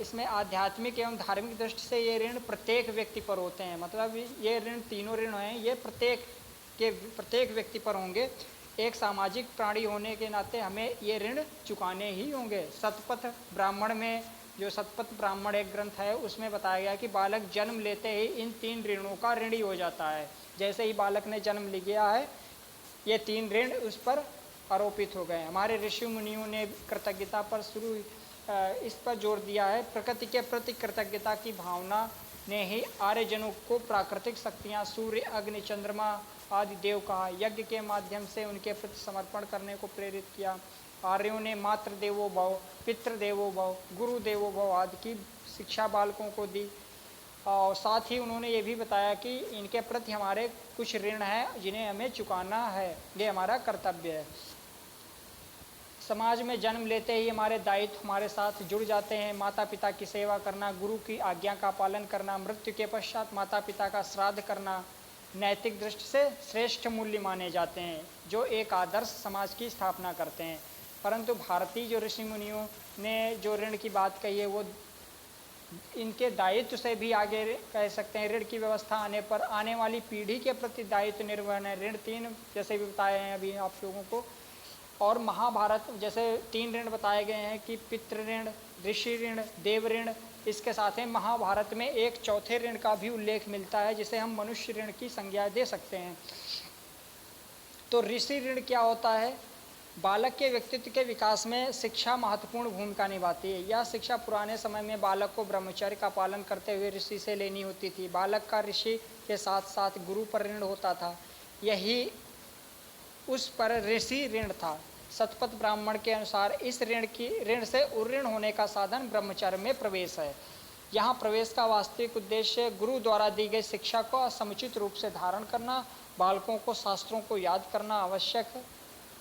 Speaker 1: इसमें आध्यात्मिक एवं धार्मिक दृष्टि से ये ऋण प्रत्येक व्यक्ति पर होते हैं। मतलब ये ऋण तीनों ऋण हैं, ये प्रत्येक व्यक्ति पर होंगे। एक सामाजिक प्राणी होने के नाते हमें ये ऋण चुकाने ही होंगे। शतपथ ब्राह्मण में, जो शतपथ ब्राह्मण एक ग्रंथ है, उसमें बताया गया कि बालक जन्म लेते ही इन 3 ऋणों का ऋणी हो जाता है। जैसे ही बालक ने जन्म लिया है, ये 3 ऋण उस पर आरोपित हो गए। हमारे ऋषि मुनियों ने कृतज्ञता पर इस पर जोर दिया है। प्रकृति के प्रति कृतज्ञता की भावना ने ही आर्यजनों को प्राकृतिक शक्तियाँ सूर्य, अग्नि, चंद्रमा आदि देव कहा, यज्ञ के माध्यम से उनके प्रति समर्पण करने को प्रेरित किया। आर्यों ने मातृ देवो भव, पितृ देवो भव, गुरु देवो भव आदि की शिक्षा बालकों को दी। और साथ ही उन्होंने ये भी बताया कि इनके प्रति हमारे कुछ ऋण हैं जिन्हें हमें चुकाना है, ये हमारा कर्तव्य है। समाज में जन्म लेते ही हमारे दायित्व हमारे साथ जुड़ जाते हैं। माता पिता की सेवा करना, गुरु की आज्ञा का पालन करना, मृत्यु के पश्चात माता पिता का श्राद्ध करना नैतिक दृष्टि से श्रेष्ठ मूल्य माने जाते हैं, जो एक आदर्श समाज की स्थापना करते हैं। परंतु भारतीय जो ऋषि मुनियों ने जो ऋण की बात कही है, वो इनके दायित्व से भी आगे कह सकते हैं। ऋण की व्यवस्था आने पर आने वाली पीढ़ी के प्रति दायित्व निर्वहन है। ऋण 3 जैसे भी बताए हैं अभी आप लोगों को। और महाभारत जैसे 3 ऋण बताए गए हैं कि पितृ ऋण, ऋषि ऋण, देव ऋण। इसके साथ ही महाभारत में एक चौथे ऋण का भी उल्लेख मिलता है, जिसे हम मनुष्य ऋण की संज्ञा दे सकते हैं। तो ऋषि ऋण क्या होता है? बालक के व्यक्तित्व के विकास में शिक्षा महत्वपूर्ण भूमिका निभाती है। यह शिक्षा पुराने समय में बालक को ब्रह्मचर्य का पालन करते हुए ऋषि से लेनी होती थी। बालक का ऋषि के साथ साथ गुरु पर ऋण होता था, यही उस पर ऋषि ऋण था। शतपथ ब्राह्मण के अनुसार इस ऋण से उऋण होने का साधन ब्रह्मचर्य में प्रवेश है। यहाँ प्रवेश का वास्तविक उद्देश्य गुरु द्वारा दी गई शिक्षा को समुचित रूप से धारण करना, बालकों को शास्त्रों को याद करना आवश्यक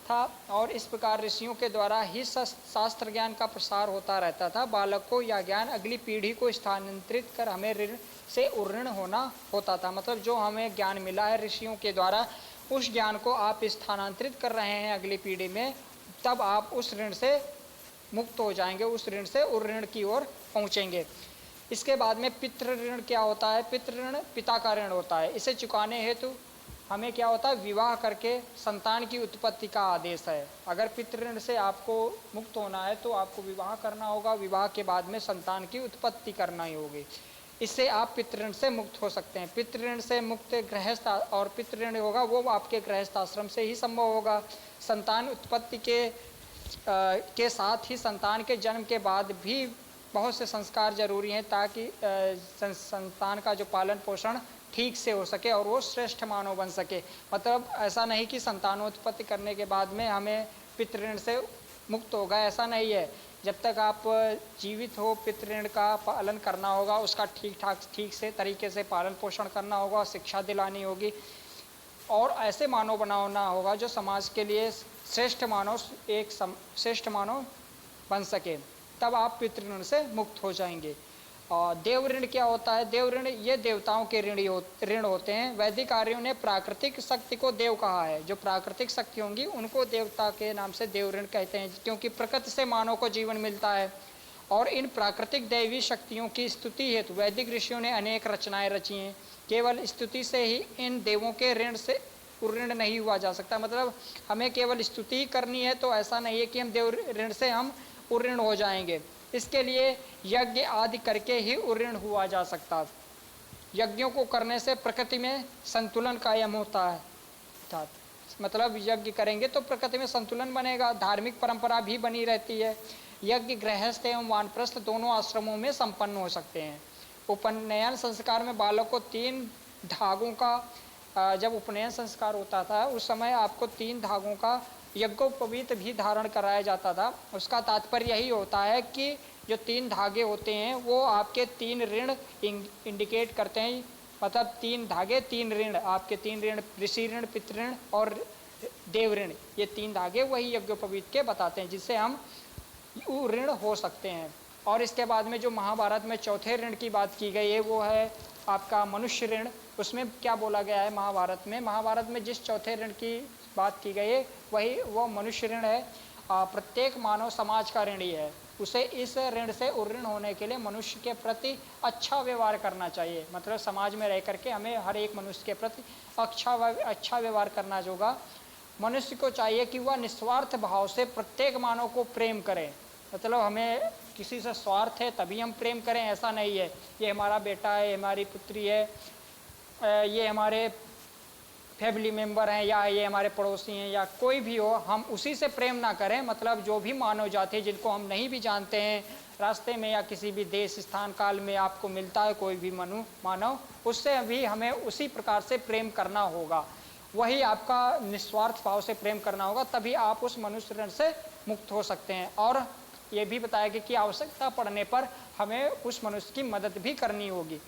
Speaker 1: था, और इस प्रकार ऋषियों के द्वारा ही शास्त्र ज्ञान का प्रसार होता रहता था। बालक को यह ज्ञान अगली पीढ़ी को स्थानांतरित कर हमें ऋण से उऋण होना होता था। मतलब जो हमें ज्ञान मिला है ऋषियों के द्वारा, उस ज्ञान को आप स्थानांतरित कर रहे हैं अगली पीढ़ी में, तब आप उस ऋण से मुक्त हो जाएंगे, उस ऋण से उऋण की ओर पहुँचेंगे। इसके बाद में पितृ ऋण क्या होता है? पितृ ऋण पिता का ऋण होता है। इसे चुकाने हेतु हमें क्या होता है? विवाह करके संतान की उत्पत्ति का आदेश है। अगर पितृ ऋण से आपको मुक्त होना है तो आपको विवाह करना होगा, विवाह के बाद में संतान की उत्पत्ति करना ही होगी। इससे आप पितृ ऋण से मुक्त हो सकते हैं। पितृ ऋण से मुक्त गृहस्थ और पितृ ऋण होगा वो आपके गृहस्थ आश्रम से ही संभव होगा। संतान उत्पत्ति के साथ ही संतान के जन्म के बाद भी बहुत से संस्कार जरूरी हैं, ताकि संतान का जो पालन पोषण ठीक से हो सके और वो श्रेष्ठ मानव बन सके। मतलब ऐसा नहीं कि संतानोत्पत्ति करने के बाद में हमें पितृ ऋण से मुक्त होगा, ऐसा नहीं है। जब तक आप जीवित हो पितृ ऋण का पालन करना होगा, उसका ठीक से तरीके से पालन पोषण करना होगा, शिक्षा दिलानी होगी और ऐसे मानव बनाना होगा जो समाज के लिए श्रेष्ठ मानव श्रेष्ठ मानव बन सके, तब आप पितृ ऋण से मुक्त हो जाएंगे। और देव ऋण क्या होता है? देव ऋण ये देवताओं के ऋण होते हैं। वैदिक आर्यों ने प्राकृतिक शक्ति को देव कहा है। जो प्राकृतिक शक्ति होंगी उनको देवता के नाम से देव ऋण कहते हैं, क्योंकि प्रकृति से मानव को जीवन मिलता है। और इन प्राकृतिक दैवी शक्तियों की स्तुति हेतु वैदिक ऋषियों ने अनेक रचनाएं रची हैं। केवल स्तुति से ही इन देवों के ऋण से उऋण नहीं हुआ जा सकता। मतलब हमें केवल स्तुति करनी है तो ऐसा नहीं है कि हम देव ऋण से हम उऋण हो जाएंगे। इसके लिए यज्ञ आदि करके ही उऋण हुआ जा सकता है। यज्ञों को करने से प्रकृति में संतुलन कायम होता है। मतलब यज्ञ करेंगे तो प्रकृति में संतुलन बनेगा, धार्मिक परंपरा भी बनी रहती है। यज्ञ गृहस्थ एवं वानप्रस्थ दोनों आश्रमों में संपन्न हो सकते हैं। उपनयन संस्कार में बालक को 3 धागों का, जब उपनयन संस्कार होता था उस समय आपको 3 धागों का यज्ञोपवीत भी धारण कराया जाता था। उसका तात्पर्य यही होता है कि जो 3 धागे होते हैं वो आपके 3 ऋण इंडिकेट करते हैं। मतलब 3 धागे 3 ऋण, आपके 3 ऋण, ऋषि ऋण, पितृ ऋण और देव ऋण, ये 3 धागे वही यज्ञोपवीत के बताते हैं, जिससे हम ऋण हो सकते हैं। और इसके बाद में जो महाभारत में चौथे ऋण की बात की गई है वो है आपका मनुष्य ऋण। उसमें क्या बोला गया है महाभारत में जिस चौथे ऋण की बात की गई है वही वो मनुष्य ऋण है। प्रत्येक मानव समाज का ऋणी है। उसे इस ऋण से उऋण होने के लिए मनुष्य के प्रति अच्छा व्यवहार करना चाहिए। मतलब समाज में रह करके हमें हर एक मनुष्य के प्रति अच्छा व्यवहार करना होगा। मनुष्य को चाहिए कि वह निस्वार्थ भाव से प्रत्येक मानव को प्रेम करे। मतलब हमें किसी से स्वार्थ है तभी हम प्रेम करें, ऐसा नहीं है। ये हमारा बेटा है, हमारी पुत्री है, ये हमारे फैमिली मेंबर हैं या ये हमारे पड़ोसी हैं या कोई भी हो, हम उसी से प्रेम ना करें। मतलब जो भी मानव जाति जिनको हम नहीं भी जानते हैं, रास्ते में या किसी भी देश स्थान काल में आपको मिलता है कोई भी मानव, उससे भी हमें उसी प्रकार से प्रेम करना होगा। वही आपका निस्वार्थ भाव से प्रेम करना होगा, तभी आप उस मनुष्य ऋण से मुक्त हो सकते हैं। और ये भी बताया गया कि आवश्यकता पड़ने पर हमें उस मनुष्य की मदद भी करनी होगी।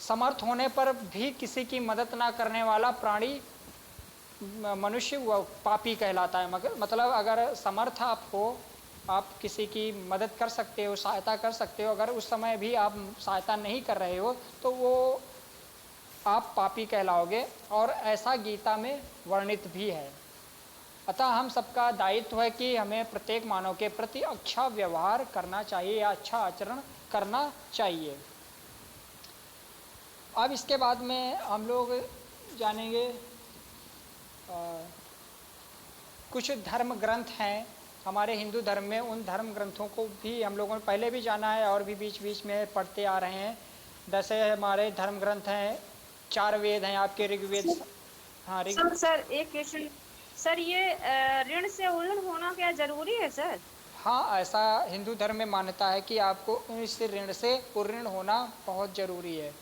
Speaker 1: समर्थ होने पर भी किसी की मदद ना करने वाला प्राणी मनुष्य वो पापी कहलाता है। मतलब अगर समर्थ आप हो, आप किसी की मदद कर सकते हो, सहायता कर सकते हो, अगर उस समय भी आप सहायता नहीं कर रहे हो तो वो आप पापी कहलाओगे। और ऐसा गीता में वर्णित भी है। अतः हम सबका दायित्व है कि हमें प्रत्येक मानव के प्रति अच्छा व्यवहार करना चाहिए या अच्छा आचरण करना चाहिए। अब इसके बाद में हम लोग जानेंगे कुछ धर्म ग्रंथ हैं हमारे हिंदू धर्म में। उन धर्म ग्रंथों को भी हम लोगों ने पहले भी जाना है और भी बीच बीच में पढ़ते आ रहे हैं। जैसे हमारे धर्म ग्रंथ हैं, 4 वेद हैं आपके, ऋग्वेद। हाँ
Speaker 2: सर एक क्वेश्चन सर, ये ऋण से उऋण होना क्या जरूरी है सर?
Speaker 1: हाँ, ऐसा हिंदू धर्म में मान्यता है कि आपको इस ऋण से उऋण होना बहुत जरूरी है।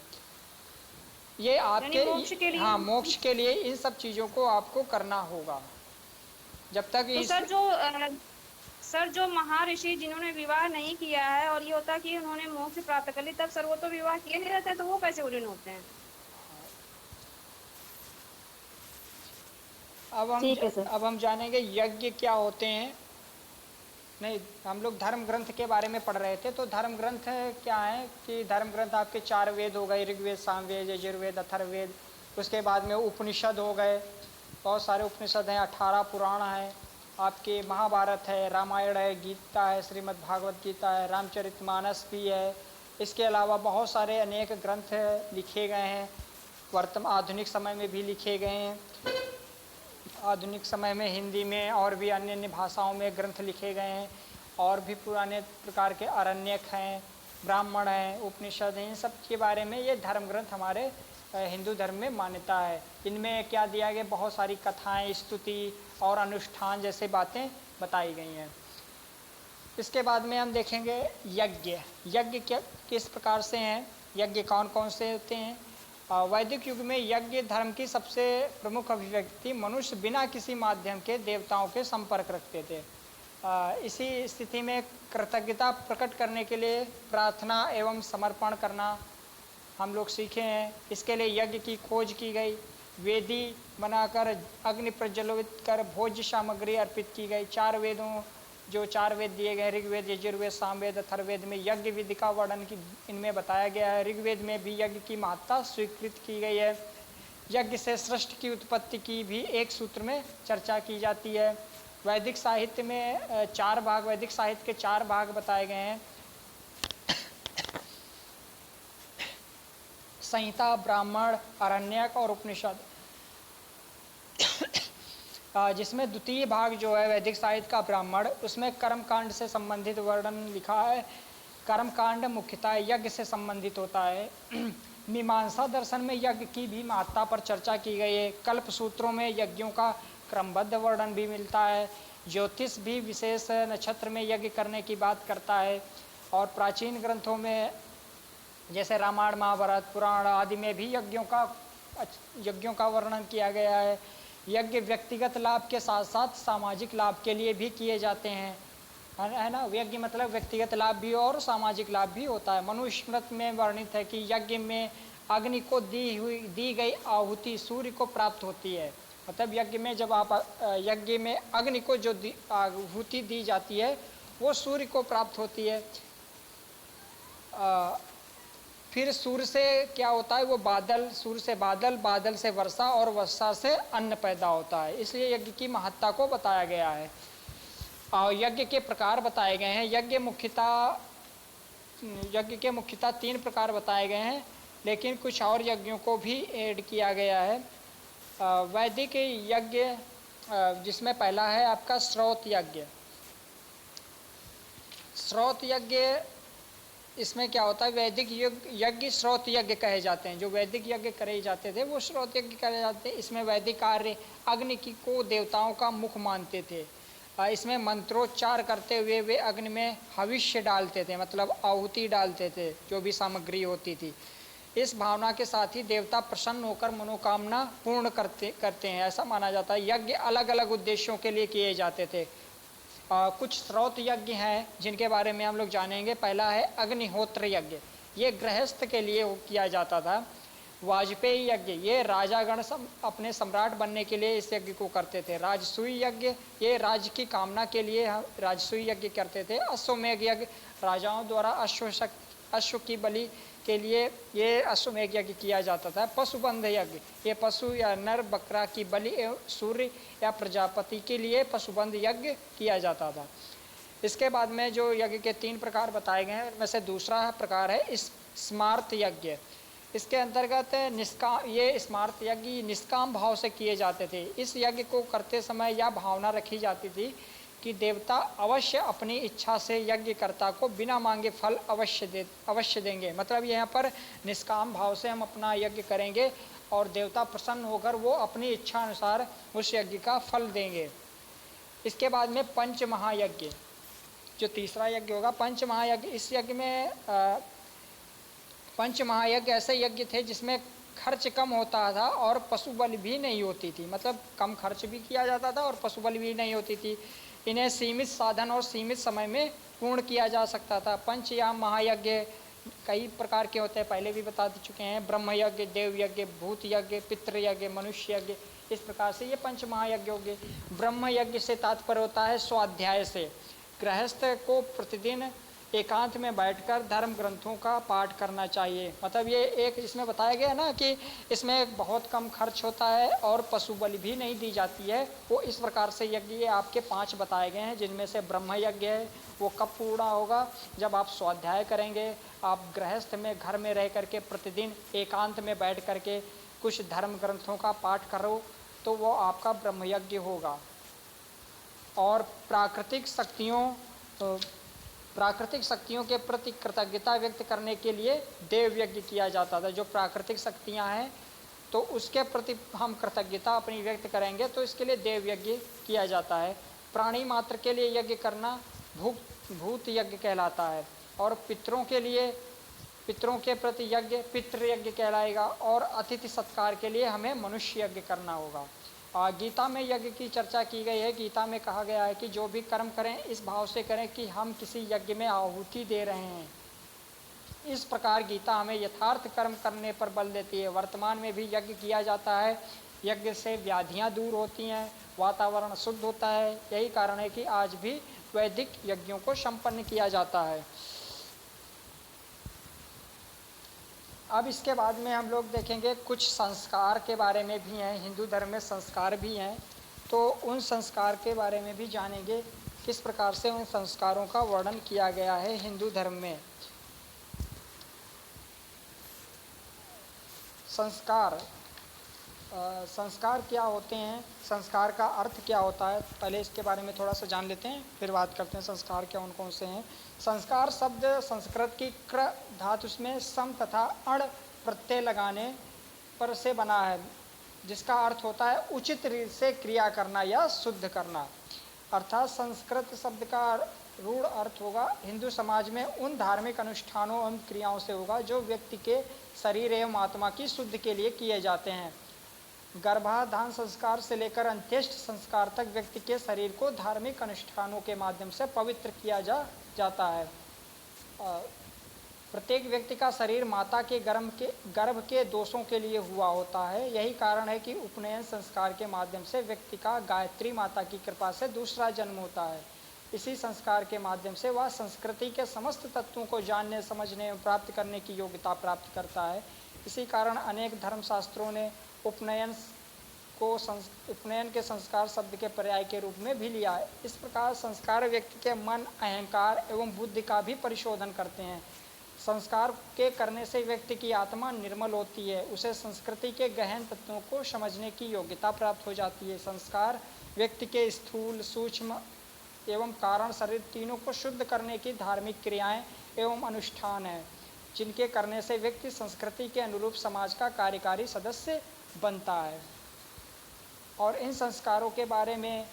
Speaker 1: ये आपके
Speaker 2: मोक्ष के लिए,
Speaker 1: हाँ मोक्ष के लिए इन सब चीज़ों को आपको करना होगा। जब तक
Speaker 2: तो सर जो महर्षि जिन्होंने विवाह नहीं किया है और ये होता कि उन्होंने मोक्ष प्राप्त कर ली, तब सर वो तो विवाह किए नहीं रहते, तो वो कैसे उऋण होते हैं?
Speaker 1: अब हम जानेंगे यज्ञ क्या होते हैं। नहीं, हम लोग धर्म ग्रंथ के बारे में पढ़ रहे थे। तो धर्म ग्रंथ क्या है कि धर्म ग्रंथ आपके 4 वेद हो गए, ऋग्वेद, सामवेद, यजुर्वेद, अथर्ववेद। उसके बाद में उपनिषद हो गए, बहुत सारे उपनिषद हैं, 18 पुराण हैं आपके, महाभारत है, रामायण है, गीता है, श्रीमद् भागवत गीता है, रामचरितमानस भी है। इसके अलावा बहुत सारे अनेक ग्रंथ लिखे गए हैं, आधुनिक समय में भी लिखे गए हैं। आधुनिक समय में हिंदी में और भी अन्य अन्य भाषाओं में ग्रंथ लिखे गए हैं। और भी पुराने प्रकार के आरण्यक हैं, ब्राह्मण हैं, उपनिषद हैं। इन सब के बारे में ये धर्म ग्रंथ हमारे हिंदू धर्म में मान्यता है। इनमें क्या दिया गया, बहुत सारी कथाएं, स्तुति और अनुष्ठान जैसे बातें बताई गई हैं। इसके बाद में हम देखेंगे यज्ञ। यज्ञ क्या किस प्रकार से हैं, यज्ञ कौन कौन से होते हैं। वैदिक युग में यज्ञ धर्म की सबसे प्रमुख अभिव्यक्ति। मनुष्य बिना किसी माध्यम के देवताओं के संपर्क रखते थे। इसी स्थिति में कृतज्ञता प्रकट करने के लिए प्रार्थना एवं समर्पण करना हम लोग सीखे हैं। इसके लिए यज्ञ की खोज की गई, वेदी बनाकर अग्नि प्रज्वलित कर भोज्य सामग्री अर्पित की गई। 4 वेदों जो 4 वेद दिए गए, ऋग्वेद, यजुर्वेद, सामवेद, अथर्ववेद में यज्ञ विधि का वर्णन की इनमें बताया गया है। ऋग्वेद में भी यज्ञ की महत्ता स्वीकृत की गई है। यज्ञ से सृष्टि की उत्पत्ति की भी एक सूत्र में चर्चा की जाती है। वैदिक साहित्य में 4 भाग, वैदिक साहित्य के 4 भाग बताए गए हैं। संहिता, ब्राह्मण, आरण्यक और उपनिषद। जिसमें द्वितीय भाग जो है वैदिक साहित्य का ब्राह्मण, उसमें कर्मकांड से संबंधित वर्णन लिखा है। कर्मकांड मुख्यतः यज्ञ से संबंधित होता है। मीमांसा दर्शन में यज्ञ की भी महत्ता पर चर्चा की गई है। कल्प सूत्रों में यज्ञों का क्रमबद्ध वर्णन भी मिलता है। ज्योतिष भी विशेष नक्षत्र में यज्ञ करने की बात करता है। और प्राचीन ग्रंथों में जैसे रामायण, महाभारत, पुराण आदि में भी यज्ञों का वर्णन किया गया है। यज्ञ व्यक्तिगत लाभ के साथ साथ सामाजिक लाभ के लिए भी किए जाते हैं, है ना। यज्ञ मतलब व्यक्तिगत लाभ भी और सामाजिक लाभ भी होता है। मनुस्मृति में वर्णित है कि यज्ञ में अग्नि को दी गई आहुति सूर्य को प्राप्त होती है। मतलब यज्ञ में जब आप यज्ञ में अग्नि को जो आहुति दी जाती है वो सूर्य को प्राप्त होती है। फिर सूर्य से क्या होता है, वो बादल, सूर्य से बादल, बादल से वर्षा और वर्षा से अन्न पैदा होता है। इसलिए यज्ञ की महत्ता को बताया गया है। और यज्ञ के प्रकार बताए गए हैं। यज्ञ के मुख्यतः 3 प्रकार बताए गए हैं, लेकिन कुछ और यज्ञों को भी ऐड किया गया है। वैदिक यज्ञ जिसमें पहला है आपका श्रौत यज्ञ। श्रौत यज्ञ, इसमें क्या होता है, वैदिक यज्ञ श्रौत यज्ञ कहे जाते हैं। जो वैदिक यज्ञ करे जाते थे वो श्रौत यज्ञ कहे जाते हैं। इसमें वैदिक कार्य अग्नि को देवताओं का मुख मानते थे। इसमें मंत्रोच्चार करते हुए वे अग्नि में हविष्य डालते थे, मतलब आहुति डालते थे, जो भी सामग्री होती थी। इस भावना के साथ ही देवता प्रसन्न होकर मनोकामना पूर्ण करते हैं, ऐसा माना जाता है। यज्ञ अलग अलग उद्देश्यों के लिए किए जाते थे। कुछ श्रौत यज्ञ हैं जिनके बारे में हम लोग जानेंगे। पहला है अग्निहोत्र यज्ञ, ये गृहस्थ के लिए किया जाता था। वाजपेयी यज्ञ, ये राजागण अपने सम्राट बनने के लिए इस यज्ञ को करते थे। राजसूय यज्ञ, ये राज्य की कामना के लिए राजसूय यज्ञ करते थे। अश्वमेध यज्ञ, राजाओं द्वारा अश्व की बलि के लिए ये अश्वमेध यज्ञ किया जाता था। पशुबंध यज्ञ, ये पशु या नर बकरा की बलि एवं सूर्य या प्रजापति के लिए पशुबंध यज्ञ किया जाता था। इसके बाद में जो यज्ञ के 3 प्रकार बताए गए हैं, उनमें से दूसरा प्रकार है स्मार्त यज्ञ। इसके अंतर्गत ये स्मार्त यज्ञ निष्काम भाव से किए जाते थे। इस यज्ञ को करते समय यह भावना रखी जाती थी कि देवता अवश्य अपनी इच्छा से यज्ञकर्ता को बिना मांगे फल अवश्य देंगे। मतलब यहाँ पर निष्काम भाव से हम अपना यज्ञ करेंगे और देवता प्रसन्न होकर वो अपनी इच्छा अनुसार उस यज्ञ का फल देंगे। इसके बाद में पंच महायज्ञ, जो तीसरा यज्ञ होगा पंच महायज्ञ। इस यज्ञ में पंच महायज्ञ ऐसे यज्ञ थे जिसमें खर्च कम होता था और पशु बलि भी नहीं होती थी। मतलब कम खर्च भी किया जाता था और पशु बलि भी नहीं होती थी। इन्हें सीमित साधन और सीमित समय में पूर्ण किया जा सकता था। पंच या महायज्ञ कई प्रकार के होते हैं, पहले भी बता चुके हैं। ब्रह्म यज्ञ, देव यज्ञ, भूत यज्ञ, पितृ यज्ञ, मनुष्य यज्ञ, इस प्रकार से ये पंच महायज्ञ हो गए। ब्रह्म यज्ञ से तात्पर्य होता है स्वाध्याय से। गृहस्थ को प्रतिदिन एकांत में बैठकर धर्म ग्रंथों का पाठ करना चाहिए। मतलब ये एक इसमें बताया गया ना कि इसमें बहुत कम खर्च होता है और पशु बलि भी नहीं दी जाती है। वो इस प्रकार से यज्ञ आपके 5 बताए गए हैं, जिनमें से ब्रह्म यज्ञ है वो कब पूर्ण होगा, जब आप स्वाध्याय करेंगे। आप गृहस्थ में घर में रह करके प्रतिदिन एकांत में बैठ करके कुछ धर्म ग्रंथों का पाठ करो तो वो आपका ब्रह्म यज्ञ होगा। और प्राकृतिक शक्तियों के प्रति कृतज्ञता व्यक्त करने के लिए देव यज्ञ किया जाता था। जो प्राकृतिक शक्तियां हैं तो उसके प्रति हम कृतज्ञता अपनी व्यक्त करेंगे तो इसके लिए देव यज्ञ किया जाता है। प्राणी मात्र के लिए यज्ञ करना भूत यज्ञ कहलाता है। और पितरों के प्रति यज्ञ पितृ यज्ञ कहलाएगा। और अतिथि सत्कार के लिए हमें मनुष्य यज्ञ करना होगा। गीता में यज्ञ की चर्चा की गई है। गीता में कहा गया है कि जो भी कर्म करें इस भाव से करें कि हम किसी यज्ञ में आहुति दे रहे हैं। इस प्रकार गीता हमें यथार्थ कर्म करने पर बल देती है। वर्तमान में भी यज्ञ किया जाता है। यज्ञ से व्याधियां दूर होती हैं, वातावरण शुद्ध होता है। यही कारण है कि आज भी वैदिक यज्ञों को संपन्न किया जाता है। अब इसके बाद में हम लोग देखेंगे कुछ संस्कार के बारे में भी हैं। हिंदू धर्म में संस्कार भी हैं, तो उन संस्कार के बारे में भी जानेंगे, किस प्रकार से उन संस्कारों का वर्णन किया गया है हिंदू धर्म में। संस्कार संस्कार क्या होते हैं, संस्कार का अर्थ क्या होता है, पहले इसके बारे में थोड़ा सा जान लेते हैं, फिर बात करते हैं संस्कार क्या कौन कौन से हैं। संस्कार शब्द संस्कृत की क्र धातु में सम तथा अण प्रत्यय लगाने पर से बना है, जिसका अर्थ होता है उचित रीत से क्रिया करना या शुद्ध करना। अर्थात संस्कृत शब्द का रूढ़ अर्थ होगा हिंदू समाज में उन धार्मिक अनुष्ठानों एवं क्रियाओं से होगा जो व्यक्ति के शरीर एवं आत्मा की शुद्ध के लिए किए जाते हैं। गर्भाधान संस्कार से लेकर अंत्येष्ट संस्कार तक व्यक्ति के शरीर को धार्मिक अनुष्ठानों के माध्यम से पवित्र किया जाता है। प्रत्येक व्यक्ति का शरीर माता के गर्भ के दोषों के लिए हुआ होता है। यही कारण है कि उपनयन संस्कार के माध्यम से व्यक्ति का गायत्री माता की कृपा से दूसरा जन्म होता है। इसी संस्कार के माध्यम से वह संस्कृति के समस्त तत्वों को जानने, समझने और प्राप्त करने की योग्यता प्राप्त करता है। इसी कारण अनेक धर्मशास्त्रों ने उपनयन के संस्कार शब्द के पर्याय के रूप में भी लिया है। इस प्रकार संस्कार व्यक्ति के मन, अहंकार एवं बुद्धि का भी परिशोधन करते हैं। संस्कार के करने से व्यक्ति की आत्मा निर्मल होती है, उसे संस्कृति के गहन तत्वों को समझने की योग्यता प्राप्त हो जाती है। संस्कार व्यक्ति के स्थूल, सूक्ष्म एवं कारण शरीर तीनों को शुद्ध करने की धार्मिक क्रियाएं एवं अनुष्ठान है, जिनके करने से व्यक्ति संस्कृति के अनुरूप समाज का कार्यकारी सदस्य बनता है। और इन संस्कारों के बारे में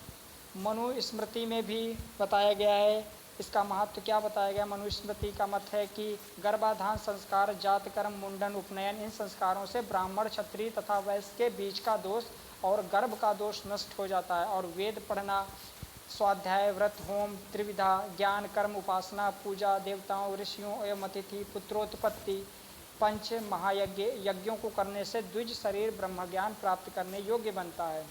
Speaker 1: मनुस्मृति में भी बताया गया है। इसका महत्व क्या बताया गया, मनुस्मृति का मत है कि गर्भाधान संस्कार, जातकर्म, मुंडन, उपनयन, इन संस्कारों से ब्राह्मण, क्षत्रिय तथा वैश्य के बीच का दोष और गर्भ का दोष नष्ट हो जाता है। और वेद पढ़ना, स्वाध्याय, व्रत, होम, त्रिविधा, ज्ञान, कर्म, उपासना, पूजा, देवताओं, ऋषियों एवं अतिथि, पुत्रोत्पत्ति, पंच महायज्ञ यज्ञों को करने से द्विज शरीर ब्रह्म ज्ञान प्राप्त करने योग्य बनता है।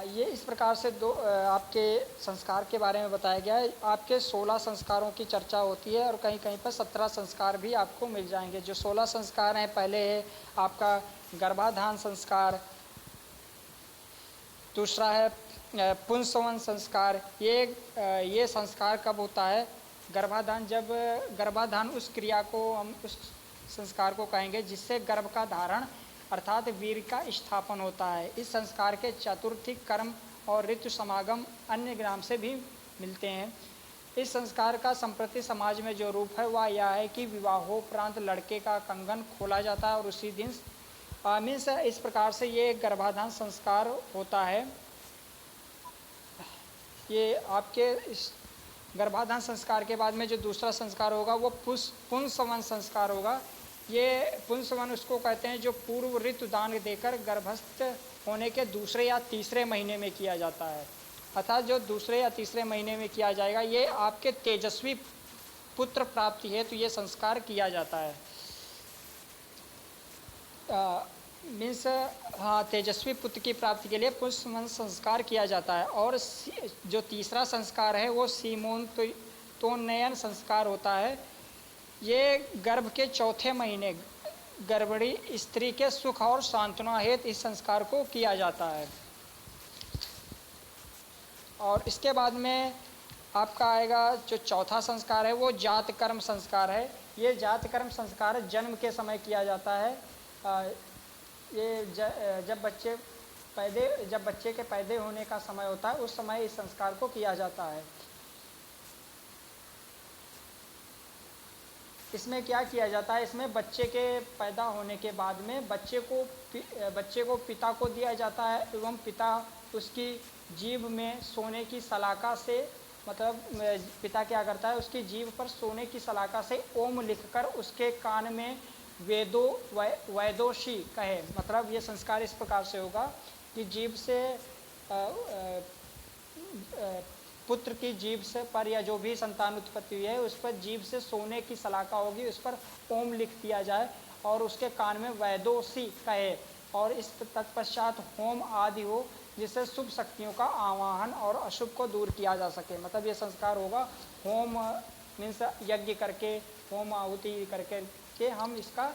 Speaker 1: ये इस प्रकार से आपके संस्कार के बारे में बताया गया है। आपके 16 संस्कारों की चर्चा होती है और कहीं कहीं पर 17 संस्कार भी आपको मिल जाएंगे। जो 16 संस्कार हैं, पहले है आपका गर्भाधान संस्कार, दूसरा है पुंसवन संस्कार। ये संस्कार कब होता है, गर्भाधान उस क्रिया को हम उस संस्कार को कहेंगे जिससे गर्भ का धारण अर्थात वीर का स्थापन होता है। इस संस्कार के चतुर्थिक कर्म और ऋतु समागम अन्य नाम से भी मिलते हैं। इस संस्कार का संप्रति समाज में जो रूप है वह यह है कि विवाहोपरांत लड़के का कंगन खोला जाता है और उसी दिन मीन्स इस प्रकार से ये गर्भाधान संस्कार होता है। ये आपके इस गर्भाधान संस्कार के बाद में जो दूसरा संस्कार होगा वो पुंसवन संस्कार होगा। ये पुंसवन उसको कहते हैं जो पूर्व ऋतुदान देकर गर्भस्थ होने के दूसरे या तीसरे महीने में किया जाता है। अर्थात जो दूसरे या तीसरे महीने में किया जाएगा, ये आपके तेजस्वी पुत्र प्राप्ति है तो ये संस्कार किया जाता है। मीन्स हाँ, तेजस्वी पुत्र की प्राप्ति के लिए पुंसवन संस्कार किया जाता है। और जो तीसरा संस्कार है वो सीमोन्तोन्नयन संस्कार होता है। ये गर्भ के चौथे महीने गर्भणी स्त्री के सुख और सांत्वना हेतु इस संस्कार को किया जाता है। और इसके बाद में आपका आएगा जो चौथा संस्कार है वो जात कर्म संस्कार है। ये जात कर्म संस्कार जन्म के समय किया जाता है। ये जब बच्चे के पैदा होने का समय होता है उस समय इस संस्कार को किया जाता है। इसमें क्या किया जाता है, इसमें बच्चे के पैदा होने के बाद में बच्चे को पिता को दिया जाता है एवं पिता उसकी जीभ में सोने की सलाका से, मतलब पिता क्या करता है उसकी जीभ पर सोने की सलाका से ओम लिखकर उसके कान में वैदोषी कहे, मतलब ये संस्कार इस प्रकार से होगा कि जीभ से पुत्र की जीभ से पर या जो भी संतान उत्पत्ति हुई है उस पर जीभ से सोने की सलाखा होगी, उस पर ओम लिख दिया जाए और उसके कान में वैदोषी कहे और इस तत्पश्चात होम आदि हो, जिससे शुभ शक्तियों का आवाहन और अशुभ को दूर किया जा सके। मतलब ये संस्कार होगा होम मीन्स यज्ञ करके, होम आहुति करके के हम इसका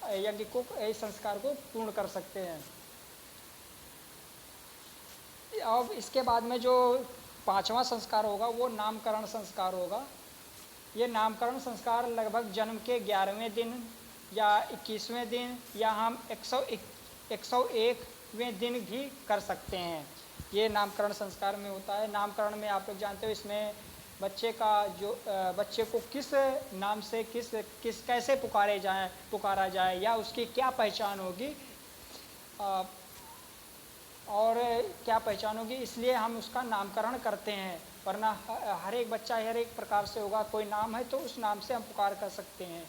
Speaker 1: यज्ञ को, इस संस्कार को पूर्ण कर सकते हैं। अब इसके बाद में जो पांचवा संस्कार होगा वो नामकरण संस्कार होगा। ये नामकरण संस्कार लगभग जन्म के 11वें दिन या 21वें दिन या हम 101वें दिन भी कर सकते हैं। ये नामकरण संस्कार में होता है। नामकरण में आप लोग जानते हो इसमें बच्चे का जो बच्चे को किस नाम से किस कैसे पुकारा जाए या उसकी क्या पहचान होगी और क्या पहचान होगी, इसलिए हम उसका नामकरण करते हैं। वरना हर एक बच्चा हर एक प्रकार से होगा, कोई नाम है तो उस नाम से हम पुकार कर सकते हैं,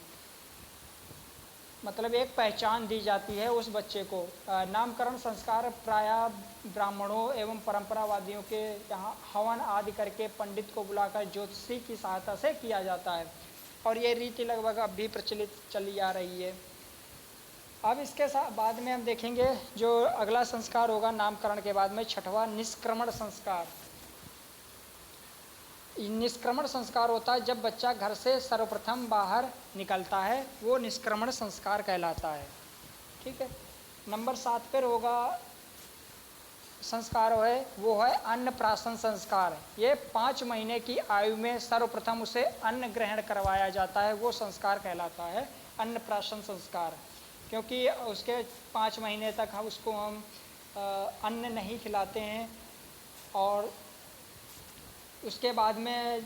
Speaker 1: मतलब एक पहचान दी जाती है उस बच्चे को। नामकरण संस्कार प्रायः ब्राह्मणों एवं परंपरावादियों के यहाँ हवन आदि करके पंडित को बुलाकर ज्योतिषी की सहायता से किया जाता है और ये रीति लगभग अब भी प्रचलित चली आ रही है। अब इसके साथ बाद में हम देखेंगे जो अगला संस्कार होगा नामकरण के बाद में, छठवां निष्क्रमण संस्कार। निष्क्रमण संस्कार होता है जब बच्चा घर से सर्वप्रथम बाहर निकलता है, वो निष्क्रमण संस्कार कहलाता है। ठीक है। नंबर 7 पर होगा संस्कार वो है अन्नप्राशन संस्कार। ये 5 महीने की आयु में सर्वप्रथम उसे अन्न ग्रहण करवाया जाता है, वो संस्कार कहलाता है अन्नप्राशन संस्कार। क्योंकि उसके 5 महीने तक हम उसको अन्न नहीं खिलाते हैं और उसके बाद में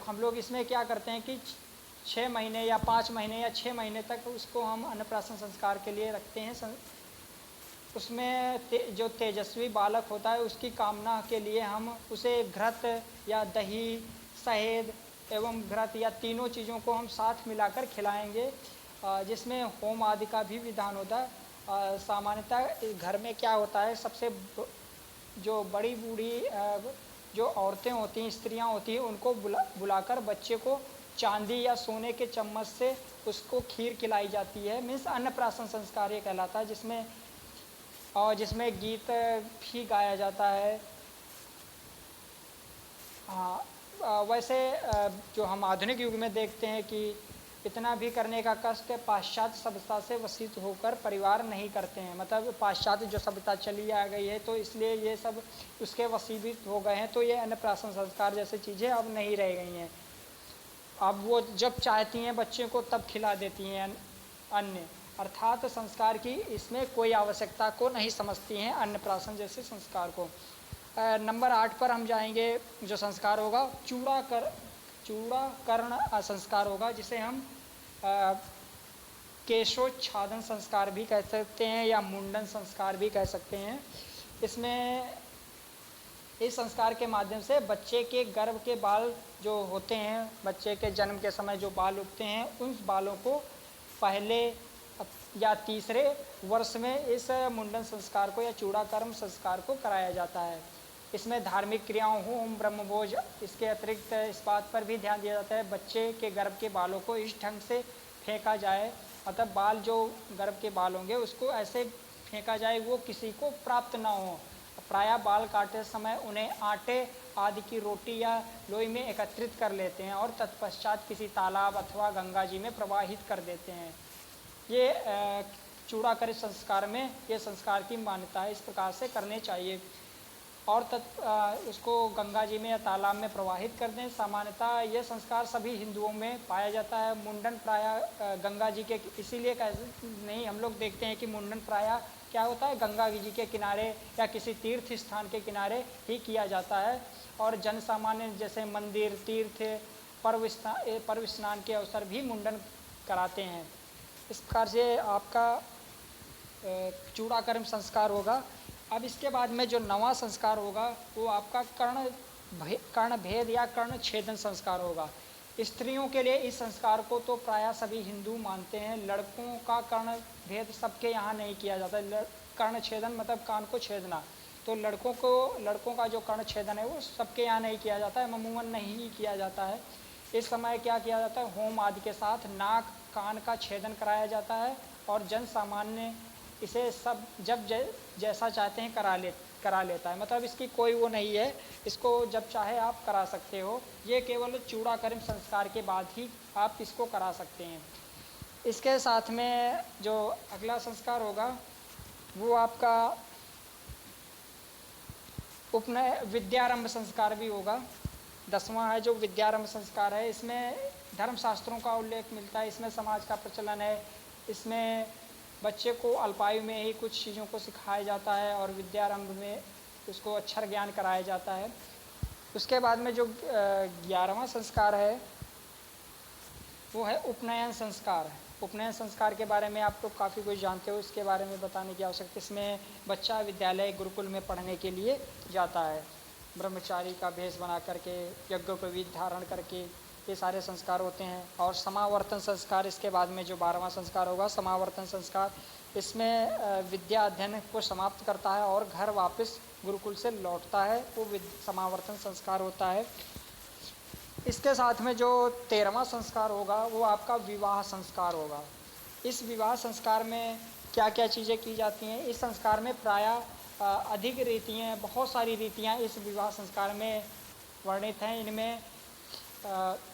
Speaker 1: हम लोग इसमें क्या करते हैं कि 6 महीने या 5 महीने या 6 महीने तक उसको हम अन्नप्राशन संस्कार के लिए रखते हैं। उसमें जो तेजस्वी बालक होता है उसकी कामना के लिए हम उसे घृत या दही, शहद एवं घृत या तीनों चीज़ों को हम साथ मिलाकर खिलाएंगे, जिसमें होम आदि का भी विधान होता है। सामान्यतः घर में क्या होता है, सबसे जो बड़ी बूढ़ी जो औरतें होती हैं, स्त्रियां होती हैं, उनको बुलाकर बच्चे को चांदी या सोने के चम्मच से उसको खीर खिलाई जाती है। मीन्स अन्नप्राशन संस्कार ये कहलाता है, जिसमें गीत भी गाया जाता है। हाँ, वैसे जो हम आधुनिक युग में देखते हैं कि इतना भी करने का कष्ट पाश्चात्य सभ्यता से वशीत होकर परिवार नहीं करते हैं। मतलब पाश्चात्य जो सभ्यता चली आ गई है तो इसलिए ये सब उसके वशीभूत हो गए हैं, तो ये अन्नप्राशन संस्कार जैसी चीज़ें अब नहीं रह गई हैं। अब वो जब चाहती हैं बच्चे को तब खिला देती हैं अन्न, अर्थात संस्कार की इसमें कोई आवश्यकता को नहीं समझती हैं अन्नप्राशन जैसे संस्कार को। नंबर 8 पर हम जाएंगे। जो संस्कार होगा चूड़ाकरण संस्कार होगा, जिसे हम केशोच्छादन संस्कार भी कह सकते हैं या मुंडन संस्कार भी कह सकते हैं। इसमें इस संस्कार के माध्यम से बच्चे के गर्भ के बाल जो होते हैं, बच्चे के जन्म के समय जो बाल उगते हैं, उन बालों को पहले या तीसरे वर्ष में इस मुंडन संस्कार को या चूड़ाकर्म संस्कार को कराया जाता है। इसमें धार्मिक क्रियाओं होम ब्रह्मभोज, इसके अतिरिक्त इस बात पर भी ध्यान दिया जाता है बच्चे के गर्भ के बालों को इस ढंग से फेंका जाए, मतलब बाल जो गर्भ के बाल होंगे उसको ऐसे फेंका जाए वो किसी को प्राप्त ना हो। प्रायः बाल काटते समय उन्हें आटे आदि की रोटी या लोई में एकत्रित कर लेते हैं और तत्पश्चात किसी तालाब अथवा गंगा जी में प्रवाहित कर देते हैं। ये चूड़ाकरण संस्कार में ये संस्कार की मान्यता है, इस प्रकार से करने चाहिए और उसको गंगा जी में या तालाब में प्रवाहित कर दें। सामान्यतः ये संस्कार सभी हिंदुओं में पाया जाता है। मुंडन प्रायः गंगा जी के, इसीलिए नहीं हम लोग देखते हैं कि मुंडन प्रायः क्या होता है गंगा जी के किनारे या किसी तीर्थ स्थान के किनारे ही किया जाता है और जन सामान्य जैसे मंदिर, तीर्थ, पर्व स्नान के अवसर भी मुंडन कराते हैं। इस प्रकार से आपका चूड़ाकर्म संस्कार होगा। अब इसके बाद में जो 9वां संस्कार होगा वो आपका कर्ण भेद या कर्ण छेदन संस्कार होगा। स्त्रियों के लिए इस संस्कार को तो प्रायः सभी हिंदू मानते हैं। लड़कों का कर्ण भेद सबके यहाँ नहीं किया जाता। कर्ण छेदन मतलब कान को छेदना, तो लड़कों का जो कर्ण छेदन है वो सबके यहाँ नहीं किया जाता है, अमूमन नहीं किया जाता है। इस समय क्या किया जाता है, होम आदि के साथ नाक कान का छेदन कराया जाता है और जन सामान्य इसे सब जब जैसा चाहते हैं करा लेता है। मतलब इसकी कोई वो नहीं है, इसको जब चाहे आप करा सकते हो। ये केवल चूड़ाकर्म संस्कार के बाद ही आप इसको करा सकते हैं। इसके साथ में जो अगला संस्कार होगा वो आपका उपनय विद्यारंभ संस्कार भी होगा। 10वां है जो विद्यारंभ संस्कार है। इसमें धर्मशास्त्रों का उल्लेख मिलता है, इसमें समाज का प्रचलन है, इसमें बच्चे को अल्पायु में ही कुछ चीज़ों को सिखाया जाता है और विद्यारंभ में उसको अक्षर ज्ञान कराया जाता है। उसके बाद में जो 11वां संस्कार है वो है उपनयन संस्कार। उपनयन संस्कार के बारे में आप लोग काफ़ी कुछ जानते हो, इसके बारे में बताने की आवश्यकता। इसमें बच्चा विद्यालय गुरुकुल में पढ़ने के लिए जाता है, ब्रह्मचारी का भेष बना करके, यज्ञोपवीत धारण करके, ये सारे संस्कार होते हैं। और समावर्तन संस्कार इसके बाद में जो 12वां संस्कार होगा, समावर्तन संस्कार, इसमें विद्या अध्ययन को समाप्त करता है और घर वापस गुरुकुल से लौटता है, वो समावर्तन संस्कार होता है। इसके साथ में जो 13वां संस्कार होगा वो आपका विवाह संस्कार होगा। इस विवाह संस्कार में क्या क्या चीज़ें की जाती हैं, इस संस्कार में प्रायः अधिक रीतियाँ, बहुत सारी रीतियाँ इस विवाह संस्कार में वर्णित हैं। इनमें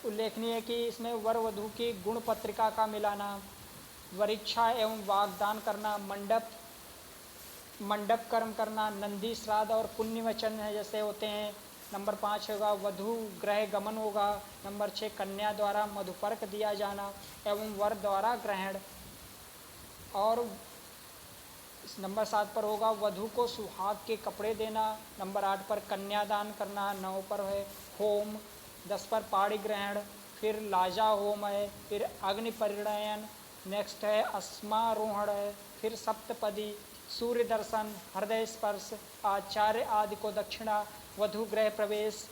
Speaker 1: उल्लेखनीय है कि इसमें वर वधू की गुण पत्रिका का मिलाना, वरीक्षा एवं वागदान करना, मंडप कर्म करना, नंदी श्राद्ध और पुण्य वचन जैसे होते हैं। नंबर 5 होगा वधू गृह गमन होगा। नंबर 6 कन्या द्वारा मधुपर्क दिया जाना एवं वर द्वारा ग्रहण। और नंबर 7 पर होगा वधू को सुहाग के कपड़े देना। नंबर 8 पर कन्यादान करना। 9 पर है होम। 10 पर पाणी ग्रहण, फिर लाजा होम है, फिर अग्नि परिणयन, नेक्स्ट है अस्मारोहण है, फिर सप्तपदी, सूर्य दर्शन, हृदय स्पर्श, आचार्य आदि को दक्षिणा, वधु गृह प्रवेश,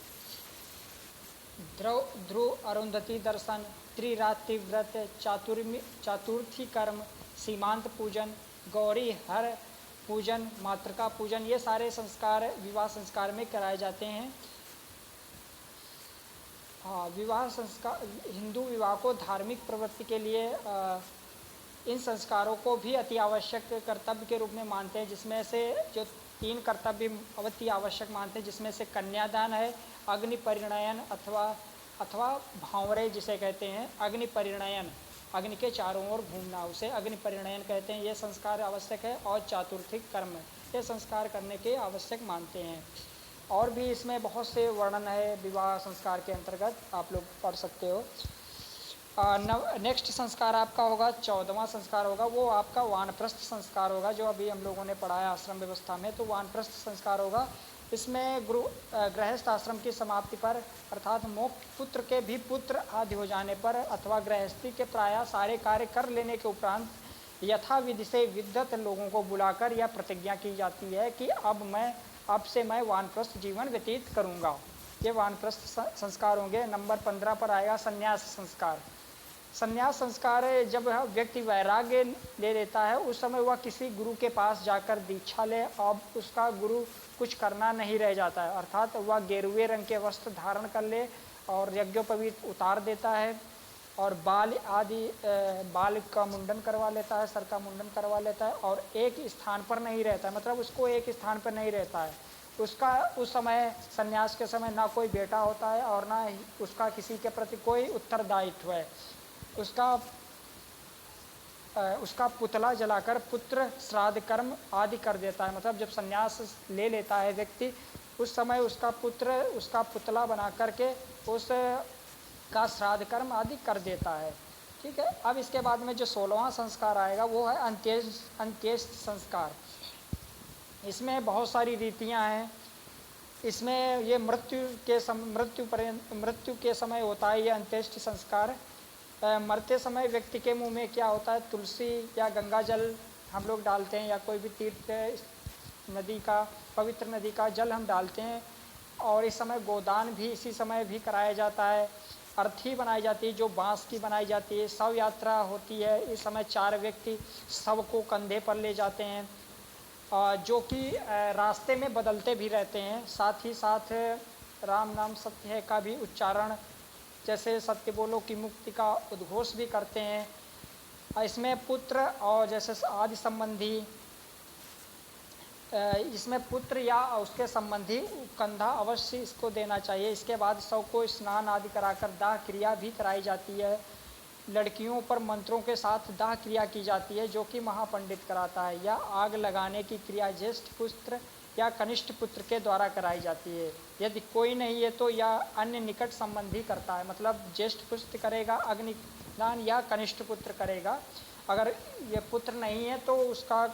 Speaker 1: ध्रुव अरुंधति दर्शन, त्रिरात्रि व्रत, चातुर्थी कर्म, सीमांत पूजन, गौरी हर पूजन, मातृका पूजन, ये सारे संस्कार विवाह संस्कार में कराए जाते हैं। हाँ, विवाह संस्कार, हिंदू विवाह को धार्मिक प्रवृत्ति के लिए इन संस्कारों को भी अति आवश्यक कर्तव्य के रूप में मानते हैं, जिसमें से जो 3 कर्तव्य अति आवश्यक मानते हैं, जिसमें से कन्यादान है, अग्नि परिणयन अथवा भांवरे जिसे कहते हैं, अग्नि परिणयन, अग्नि के चारों ओर घूमना, उसे अग्नि परिणयन कहते हैं। ये संस्कार आवश्यक है। और चातुर्थिक कर्म, ये संस्कार करने के आवश्यक मानते हैं। और भी इसमें बहुत से वर्णन है विवाह संस्कार के अंतर्गत, आप लोग पढ़ सकते हो। नेक्स्ट संस्कार आपका होगा 14वां संस्कार होगा, वो आपका वानप्रस्थ संस्कार होगा, जो अभी हम लोगों ने पढ़ाया आश्रम व्यवस्था में। तो वानप्रस्थ संस्कार होगा, इसमें गृहस्थ आश्रम की समाप्ति पर, अर्थात मोक्ष पुत्र के भी पुत्र आदि हो जाने पर, अथवा गृहस्थी के प्रायः सारे कार्य कर लेने के उपरांत यथाविधि से विद्वत लोगों को बुलाकर यह प्रतिज्ञा की जाती है कि अब से मैं वानप्रस्थ जीवन व्यतीत करूँगा। ये वानप्रस्थ संस्कार होंगे। नंबर 15 पर आएगा संन्यास संस्कार। संन्यास संस्कार जब व्यक्ति वैराग्य ले लेता है, उस समय वह किसी गुरु के पास जाकर दीक्षा ले, अब उसका गुरु कुछ करना नहीं रह जाता है, अर्थात वह गेरुए रंग के वस्त्र धारण कर ले और यज्ञोपवीत उतार देता है और बाल का मुंडन करवा लेता है, सर का मुंडन करवा लेता है और एक स्थान पर नहीं रहता है, मतलब उसको एक स्थान पर नहीं रहता है। उसका उस समय संन्यास के समय ना कोई बेटा होता है और ना उसका किसी के प्रति कोई उत्तरदायित्व है। उसका पुतला जलाकर पुत्र श्राद्ध कर्म आदि कर देता है, मतलब जब संन्यास ले लेता है व्यक्ति, उस समय उसका पुत्र उसका पुतला बना करके उसका श्राद्ध कर्म आदि कर देता है। ठीक है। अब इसके बाद में जो 16वां संस्कार आएगा वो है अंत्येष्टि संस्कार। इसमें बहुत सारी रीतियां हैं। इसमें ये मृत्यु के समय होता है ये अंत्येष्टि संस्कार। मरते समय व्यक्ति के मुंह में क्या होता है, तुलसी या गंगा जल हम लोग डालते हैं, या कोई भी तीर्थ नदी का, पवित्र नदी का जल हम डालते हैं। और इस समय गोदान भी इसी समय भी कराया जाता है। अर्थी बनाई जाती है जो बांस की बनाई जाती है। शव यात्रा होती है, इस समय 4 व्यक्ति शव को कंधे पर ले जाते हैं, जो कि रास्ते में बदलते भी रहते हैं। साथ ही साथ राम नाम सत्य है का भी उच्चारण, जैसे सत्य बोलो की मुक्ति का उद्घोष भी करते हैं। इसमें पुत्र और जैसे आदि संबंधी, इसमें पुत्र या उसके संबंधी कंधा अवश्य इसको देना चाहिए। इसके बाद शव को स्नान आदि कराकर दाह क्रिया भी कराई जाती है। लड़कियों पर मंत्रों के साथ दाह क्रिया की जाती है जो कि महापंडित कराता है। या आग लगाने की क्रिया ज्येष्ठ पुत्र या कनिष्ठ पुत्र के द्वारा कराई जाती है। यदि कोई नहीं है तो यह अन्य निकट संबंधी करता है, मतलब ज्येष्ठ पुत्र करेगा अग्निदान या कनिष्ठ पुत्र करेगा। अगर ये पुत्र नहीं है तो उसका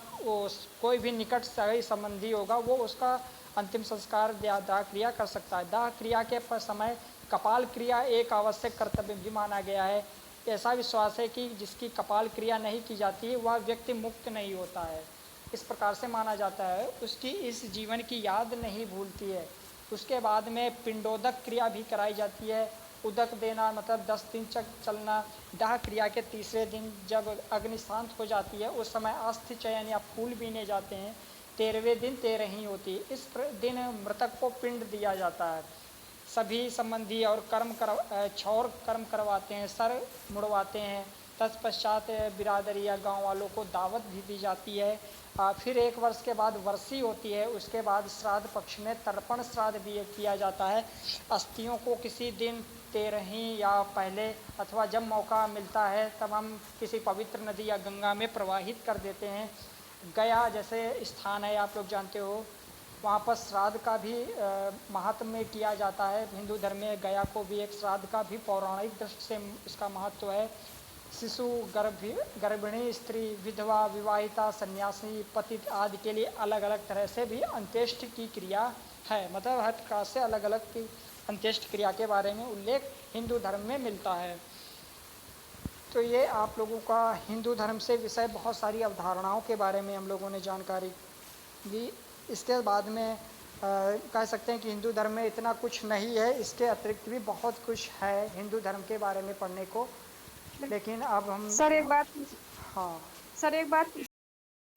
Speaker 1: कोई भी निकट सही संबंधी होगा वो उसका अंतिम संस्कार या दाह क्रिया कर सकता है। दाह क्रिया के समय कपाल क्रिया एक आवश्यक कर्तव्य भी माना गया है। ऐसा विश्वास है कि जिसकी कपाल क्रिया नहीं की जाती है वह व्यक्ति मुक्त नहीं होता है। इस प्रकार से माना जाता है, उसकी इस जीवन की याद नहीं भूलती है। उसके बाद में पिंडोदक क्रिया भी कराई जाती है। उदक देना मतलब 10 दिन तक चलना। दाह क्रिया के तीसरे दिन जब अग्नि शांत हो जाती है उस समय अस्थि चयन या फूल बीने जाते हैं। 13वें दिन 13 ही होती है। इस दिन मृतक को पिंड दिया जाता है। सभी संबंधी और छौर कर्म करवाते हैं, सर मुड़वाते हैं। तत्पश्चात बिरादरी या गांव वालों को दावत भी दी जाती है। फिर 1 वर्ष के बाद वर्षी होती है। उसके बाद श्राद्ध पक्ष में तर्पण श्राद्ध भी किया जाता है। अस्थियों को किसी दिन 13 या पहले अथवा जब मौका मिलता है तब हम किसी पवित्र नदी या गंगा में प्रवाहित कर देते हैं। गया जैसे स्थान है, आप लोग जानते हो, वहाँ पर श्राद्ध का भी महात्म्य किया जाता है। हिंदू धर्म में गया को भी एक श्राद्ध का भी पौराणिक दृष्टि से इसका महत्व है। शिशु, गर्भिणी स्त्री, विधवा, विवाहिता, सन्यासी, पतित आदि के लिए अलग अलग तरह से भी अंत्येष्टि की क्रिया है। मतलब हर प्रकार से अलग अलग की अंत्येष्टि क्रिया के बारे में उल्लेख हिंदू धर्म में मिलता है। तो ये आप लोगों का हिंदू धर्म से विषय बहुत सारी अवधारणाओं के बारे में हम लोगों ने जानकारी दी। इसके बाद में कह सकते हैं कि हिंदू धर्म में इतना कुछ नहीं है, इसके अतिरिक्त भी बहुत कुछ है हिंदू धर्म के बारे में पढ़ने को। लेकिन अब हम
Speaker 2: सर एक बात
Speaker 1: हाँ
Speaker 2: सर एक बात